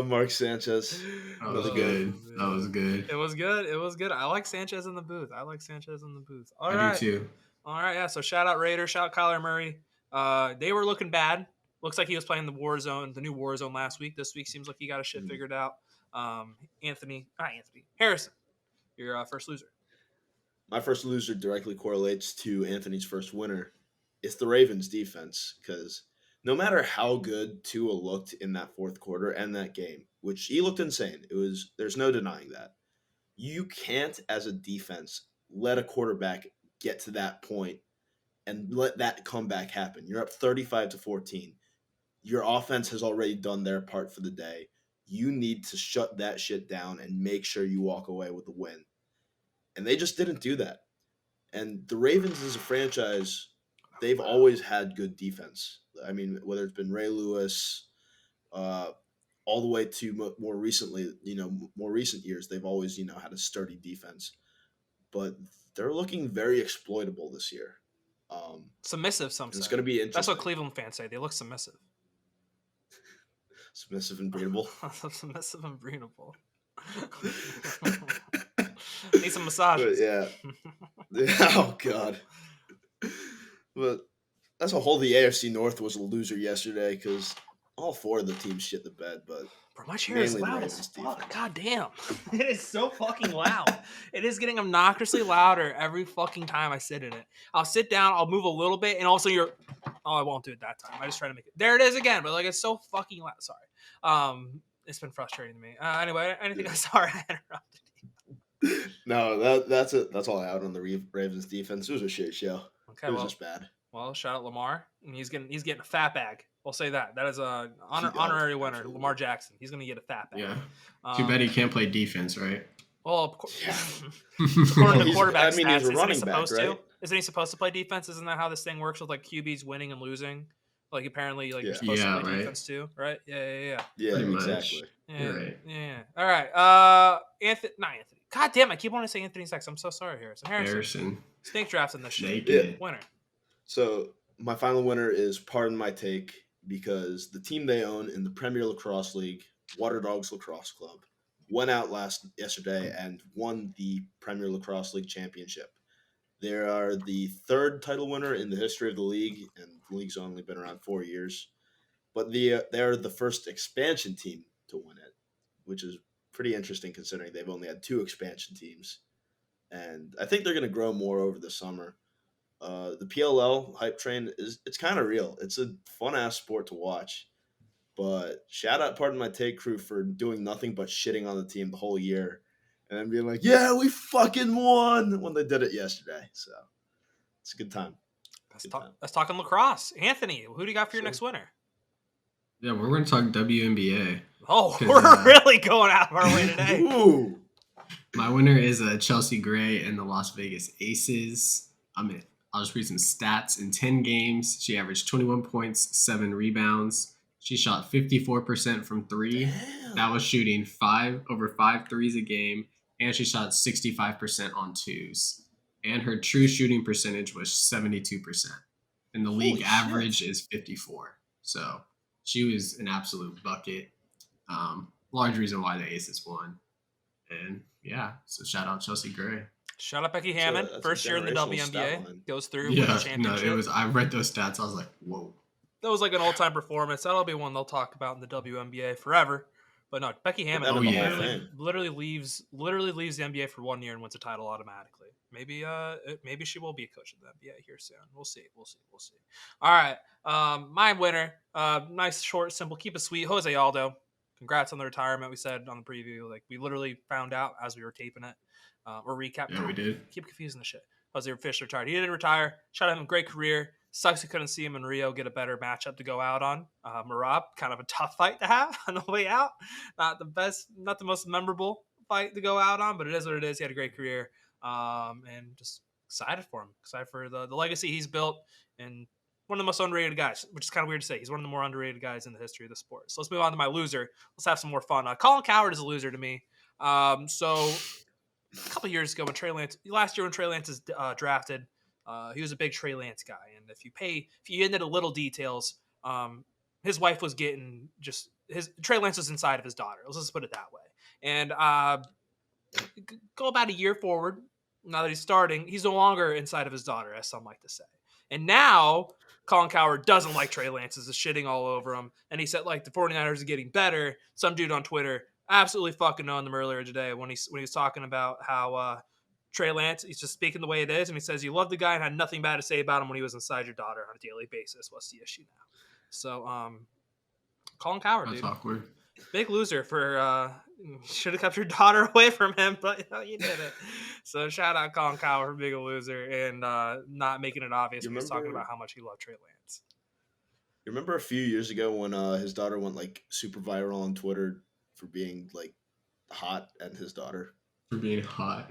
Mark Sanchez. That was Another good. That was good. It was good. It was good. I like Sanchez in the booth. All I right. do too. All right. Yeah. So shout out Raiders. Shout out Kyler Murray. They were looking bad. Looks like he was playing the new Warzone last week. This week seems like he got his shit figured out. Harrison, your first loser. My first loser directly correlates to Anthony's first winner. It's the Ravens defense, because no matter how good Tua looked in that fourth quarter and that game, which he looked insane, there's no denying that. You can't, as a defense, let a quarterback get to that point and let that comeback happen. You're up 35-14. Your offense has already done their part for the day. You need to shut that shit down and make sure you walk away with the win. And they just didn't do that. And the Ravens as a franchise, they've always had good defense. I mean, whether it's been Ray Lewis, all the way to more recently, more recent years, they've always, had a sturdy defense. But they're looking very exploitable this year. Submissive, some say. It's going to be interesting. That's what Cleveland fans say. They look submissive. Submissive and breedable. Submissive and breedable. Need some massages. But yeah. Oh, God. But as a whole, the AFC North was a loser yesterday because all four of the teams shit the bed. But bro, my chair is loud as fuck. God damn. It is so fucking loud. It is getting obnoxiously louder every fucking time I sit in it. I'll sit down, I'll move a little bit, and also I won't do it that time. I just try to make it. There it is again, but it's so fucking loud. Sorry. It's been frustrating to me. Anyway, anything else? Sorry, I interrupted you. No, that's it. That's all I had on the Ravens defense. It was a shit show. Okay, it was just bad. Well, shout out Lamar, and he's getting a fat bag. We'll say that. That is a honorary winner, absolutely. Lamar Jackson. He's going to get a fat bag. Yeah. Too bad he can't play defense, right? Well, of course. According to quarterback stats, he's a running back, right? Isn't he supposed to play defense? Isn't that how this thing works with QBs winning and losing? Apparently, you're supposed to play defense too, right? Yeah, exactly. Yeah, right. Yeah. All right. Anthony. God damn, I keep wanting to say Anthony Sachs. I'm so sorry, Harrison. Snake drafts in this shit. Winner. So my final winner is Pardon My Take, because the team they own in the Premier Lacrosse League, Water Dogs Lacrosse Club, went out yesterday and won the Premier Lacrosse League Championship. They are the third title winner in the history of the league, and the league's only been around 4 years. But they're the first expansion team to win it, which is pretty interesting considering they've only had 2 expansion teams. And I think they're going to grow more over the summer. The PLL hype train it's kind of real. It's a fun-ass sport to watch. But shout out Pardon My Take crew for doing nothing but shitting on the team the whole year. And then being like, yeah, we fucking won when they did it yesterday. So it's a good time. Let's talk lacrosse. Anthony, who do you got for your next winner? Yeah, we're going to talk WNBA. Oh, we're really going out of our way today. Ooh. My winner is Chelsea Gray and the Las Vegas Aces. I'll just read some stats. In 10 games, she averaged 21 points, 7 rebounds. She shot 54% from 3. Damn. That was shooting over 5 threes a game. And she shot 65% on 2s. And her true shooting percentage was 72%. And the league average is 54. So she was an absolute bucket. Large reason why the Aces won. And yeah, so shout out Chelsea Gray. Shout out Becky Hammond. First year in the WNBA. Goes through with the championship. No, I read those stats. I was like, whoa. That was like an all-time performance. That'll be one they'll talk about in the WNBA forever. But no, Becky Hammond literally leaves the NBA for 1 year and wins a title automatically. Maybe she will be a coach of the NBA here soon. We'll see. All right, my winner. Nice, short, simple, keep it sweet. Jose Aldo. Congrats on the retirement. We said on the preview, we literally found out as we were taping it or recap. Yeah, we did. Keep confusing the shit. Jose officially retired. He didn't retire. Shout out him. Great career. Sucks we couldn't see him in Rio get a better matchup to go out on. Marab, kind of a tough fight to have on the way out. Not the best, not the most memorable fight to go out on, but it is what it is. He had a great career, and just excited for him. Excited for the legacy he's built, and one of the most underrated guys, which is kind of weird to say. He's one of the more underrated guys in the history of the sport. So let's move on to my loser. Let's have some more fun. Colin Cowherd is a loser to me. So a couple years ago last year when Trey Lance is drafted, He was a big Trey Lance guy, and if you into the little details, his wife was getting Trey Lance was inside of his daughter. Let's just put it that way. And go about a year forward, now that he's starting, he's no longer inside of his daughter, as some like to say. And now Colin Cowherd doesn't like Trey Lance, is shitting all over him. And he said, like, the 49ers are getting better. Some dude on Twitter absolutely fucking on them earlier today when he was talking about how Trey Lance, he's just speaking the way it is. And he says, you love the guy and had nothing bad to say about him when he was inside your daughter on a daily basis. What's the issue now? So, Colin Cowherd, That's dude. awkward. Big loser for should have kept your daughter away from him, but you did it. So shout out Colin Cowherd for being a loser and not making it obvious when he was talking about how much he loved Trey Lance. You remember a few years ago when his daughter went like super viral on Twitter for being like hot, and his daughter For being hot.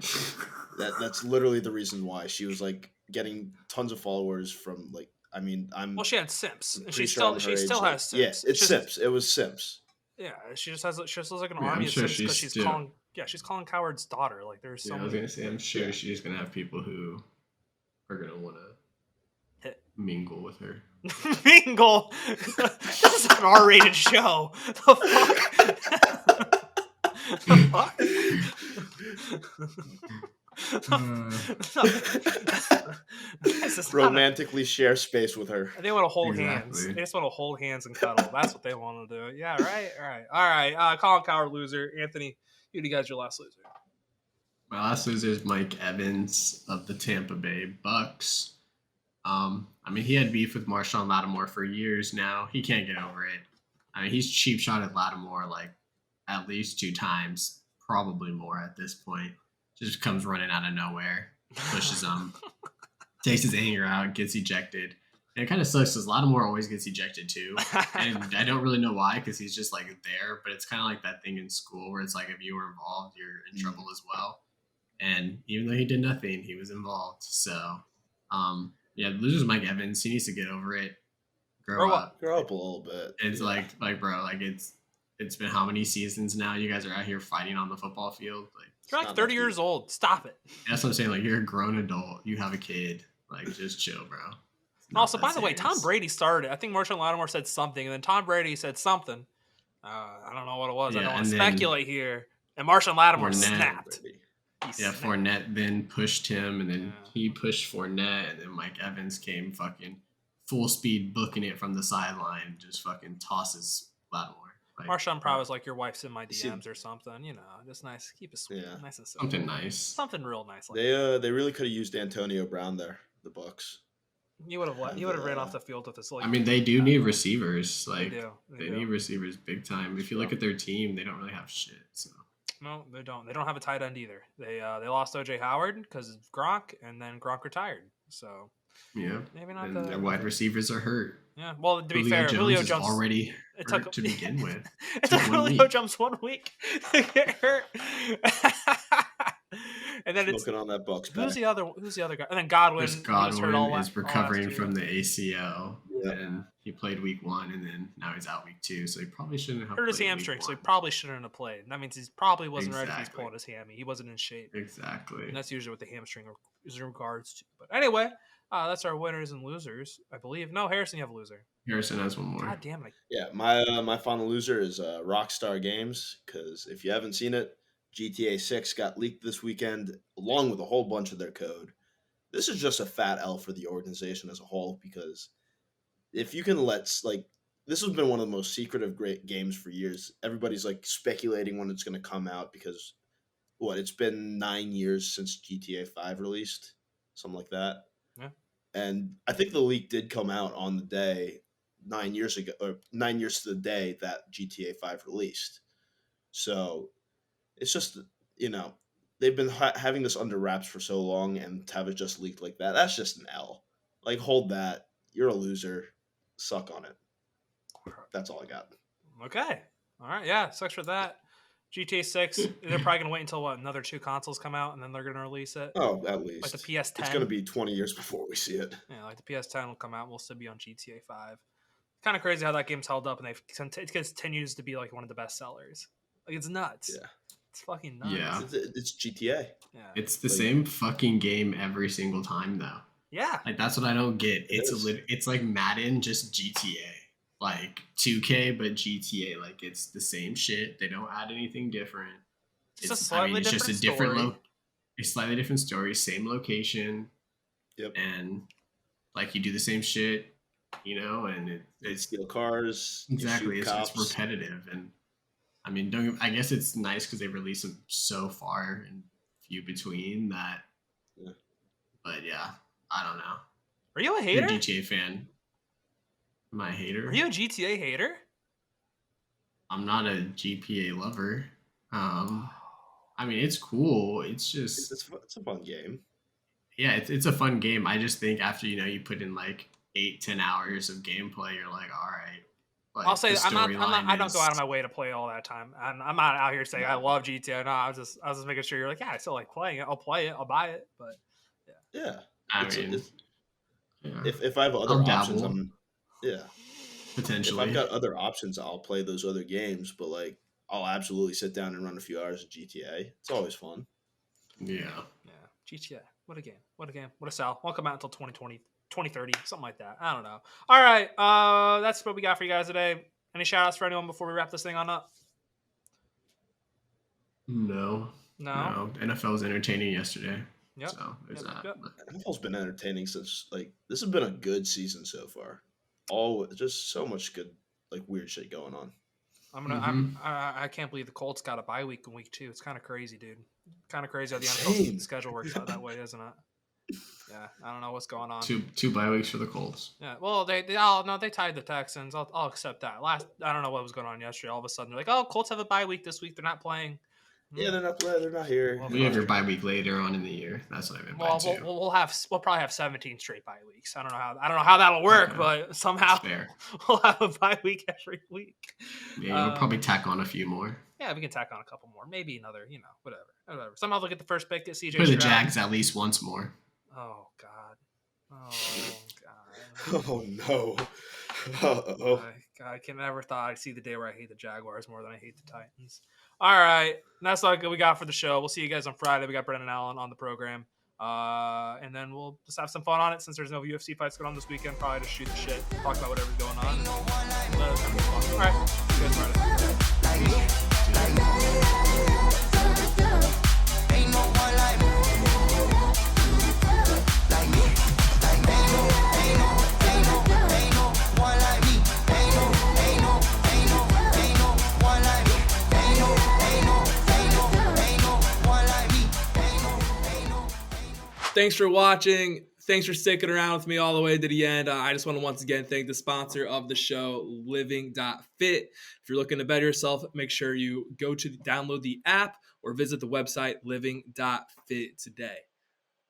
that's literally the reason why she was like getting tons of followers from like. I mean, she had simps, and pretty she sure still like, has simps. Yes, it's simps. It was simps. Yeah, she just looks like an Yeah, army I'm of sure simps because she's still- calling. Yeah, she's calling Cowherd's daughter. Like there's so I was many. gonna say, I'm sure she's gonna have people who are gonna want to Hit. mingle with her. Mingle. This is an R-rated show. The fuck? This is not Romantically share space with her. they want to hold Exactly. hands. They just want to hold hands and cuddle. That's what they want to do. Yeah, right. All right. Colin Cowherd loser. Anthony, who do you guys your last loser? My last loser is Mike Evans of the Tampa Bay Bucks. I mean, he had beef with Marshawn Lattimore for years now. He can't get over it. I mean, he's cheap shot at Lattimore like at least 2 times, probably more at this point. Just comes running out of nowhere, pushes him, takes his anger out, gets ejected. And it kind of sucks because Lattimore always gets ejected too. And I don't really know why, because he's just like there. But it's kind of like that thing in school where it's like if you were involved, you're in trouble as well. And even though he did nothing, he was involved. So, yeah, the loser's Mike Evans. He needs to get over it. Grow up. Grow up a little bit. It's like bro, like it's been how many seasons now? You guys are out here fighting on the football field. Like You're like 30 years old. Stop it. that's what I'm saying. Like you're a grown adult. You have a kid. Like just chill, bro. It's not Also, that by the way, Tom serious. Brady started it. I think Marshawn Lattimore said something, and then Tom Brady said something. I don't know what it was. I Yeah, don't want to and then speculate here. And Marshawn Lattimore Fournette. snapped. He Yeah, snapped. Fournette then pushed him, and then Yeah. he pushed Fournette, and then Mike Evans came fucking full speed booking it from the sideline, and just fucking tosses Lattimore. Like, Marshawn probably was like, your wife's in my See- DMs or something. You know, just nice. Keep it sweet. Yeah. Nice and simple. something nice. Something real nice. Like They really could have used Antonio Brown there, the Bucks. He would have ran off the field with this. Like, I mean, they do need receivers. Like They do. they need receivers big time. If you look at their team, they don't really have shit. So No, they don't. They don't have a tight end either. They lost OJ Howard because of Gronk, and then Gronk retired. So yeah, maybe not and the their wide receivers are hurt. Yeah. Well, to be Julio fair, Jones Julio is Jones already it hurt took to begin with. It took Took 1 Julio week. Jones 1 week to get hurt. And then it's Smoking on that Bucks who's pack. the other guy? And then Godwin. Chris he was hurt Godwin all is all recovering last from year. the ACL, Yeah. and he played week 1, and then now he's out week 2. So he probably shouldn't have Hurt his played hamstring, week so he 1. probably shouldn't have played. That means he probably wasn't ready if he's Exactly. pulling his hammy. He wasn't in shape. Exactly. And that's usually what the hamstring is in regards to. But anyway, that's our winners and losers, I believe. No, Harrison, you have a loser. Harrison has one more. God damn it. Yeah, my final loser is Rockstar Games, because if you haven't seen it, GTA 6 got leaked this weekend along with a whole bunch of their code. This is just a fat L for the organization as a whole, because if you can this has been one of the most secretive great games for years. Everybody's like speculating when it's going to come out because it's been 9 years since GTA 5 released, something like that. Yeah. And I think the leak did come out on the day 9 years ago, or 9 years to the day that GTA 5 released. So it's just, they've been having this under wraps for so long, and to have it just leaked like that, that's just an L. Like, hold that. You're a loser. Suck on it. That's all I got. Okay. All right. Yeah. Sucks for that. GTA 6, they're probably going to wait until another 2 consoles come out, and then they're going to release it. Oh, at least. Like the PS10. It's going to be 20 years before we see it. Yeah, like the PS10 will come out. We'll still be on GTA 5. Kind of crazy how that game's held up, and it continues to be like one of the best sellers. Like, it's nuts. Yeah. It's fucking nuts. Yeah. It's GTA. Yeah. It's the Like- same fucking game every single time, though. Yeah. Like that's what I don't get. is. It's like Madden, just GTA. Like 2K, but GTA. Like it's the same shit. They don't add anything different. It's a slightly it's just a different different story. a slightly different story, same location. Yep. And like you do the same shit, and it's Steal cars. you exactly shoot it's cops. repetitive. And I mean, I guess it's nice because they release them so far and few between that. Yeah. But yeah, I don't know. Are you a You're hater? a GTA fan. Am I a hater? Are you a GTA hater? I'm not a GPA lover. I mean, it's cool. It's just, It's a fun game. yeah, it's a fun game. I just think after, you put in like 8-10 hours of gameplay, you're like, all right. Like, I'll say the I don't storyline go out of my way to play all that time. I'm not out here saying I love GTA. No, I was just making sure you're like, yeah, I still like playing it. I'll play it. I'll buy it. But Yeah. I It's- mean, it's- yeah, if I have other I'll options, dabble. If potentially. I've got other options, I'll play those other games. But like, I'll absolutely sit down and run a few hours of GTA. It's always fun. Yeah. GTA. What a game. What a game. What a sell. Won't come out until 2020, 2030, something like that. I don't know. All right. That's what we got for you guys today. Any shout outs for anyone before we wrap this thing on up? No. NFL was entertaining yesterday. Yep. So there's that. Yep. But NFL's been entertaining since this has been a good season so far. All just so much good weird shit going on. I can't believe the Colts got a bye week in week 2. It's kind of crazy, dude. Kind of crazy how the NFL schedule works out that way, isn't it? Yeah, I don't know what's going on. Two bye weeks for the Colts. Yeah, well, they tied the Texans. I'll accept that. I don't know what was going on yesterday. All of a sudden, they're like, oh, Colts have a bye week this week. They're not playing. Yeah, they're not here. Well, We have your bye week later on in the year. That's what I meant by two. We'll probably have 17 straight bye weeks. I don't know how that'll work, Okay. but somehow Fair. we'll have a bye week every week. Yeah, we'll probably tack on a few more. Yeah, we can tack on a couple more, maybe another. Whatever. Somehow they'll get the first pick at CJ. Play the Stroud. Jags at least once more. Oh God. Oh no. Uh-oh. I can never thought I'd see the day where I hate the Jaguars more than I hate the Titans. All right. That's all we got for the show. We'll see you guys on Friday. We got Brendan Allen on the program. And then we'll just have some fun on it since there's no UFC fights going on this weekend. Probably just shoot the shit, talk about whatever's going on. All right. See you guys Friday. Thanks for watching. Thanks for sticking around with me all the way to the end. I just want to once again thank the sponsor of the show, Living.fit. If you're looking to better yourself, make sure you go to download the app or visit the website Living.fit today.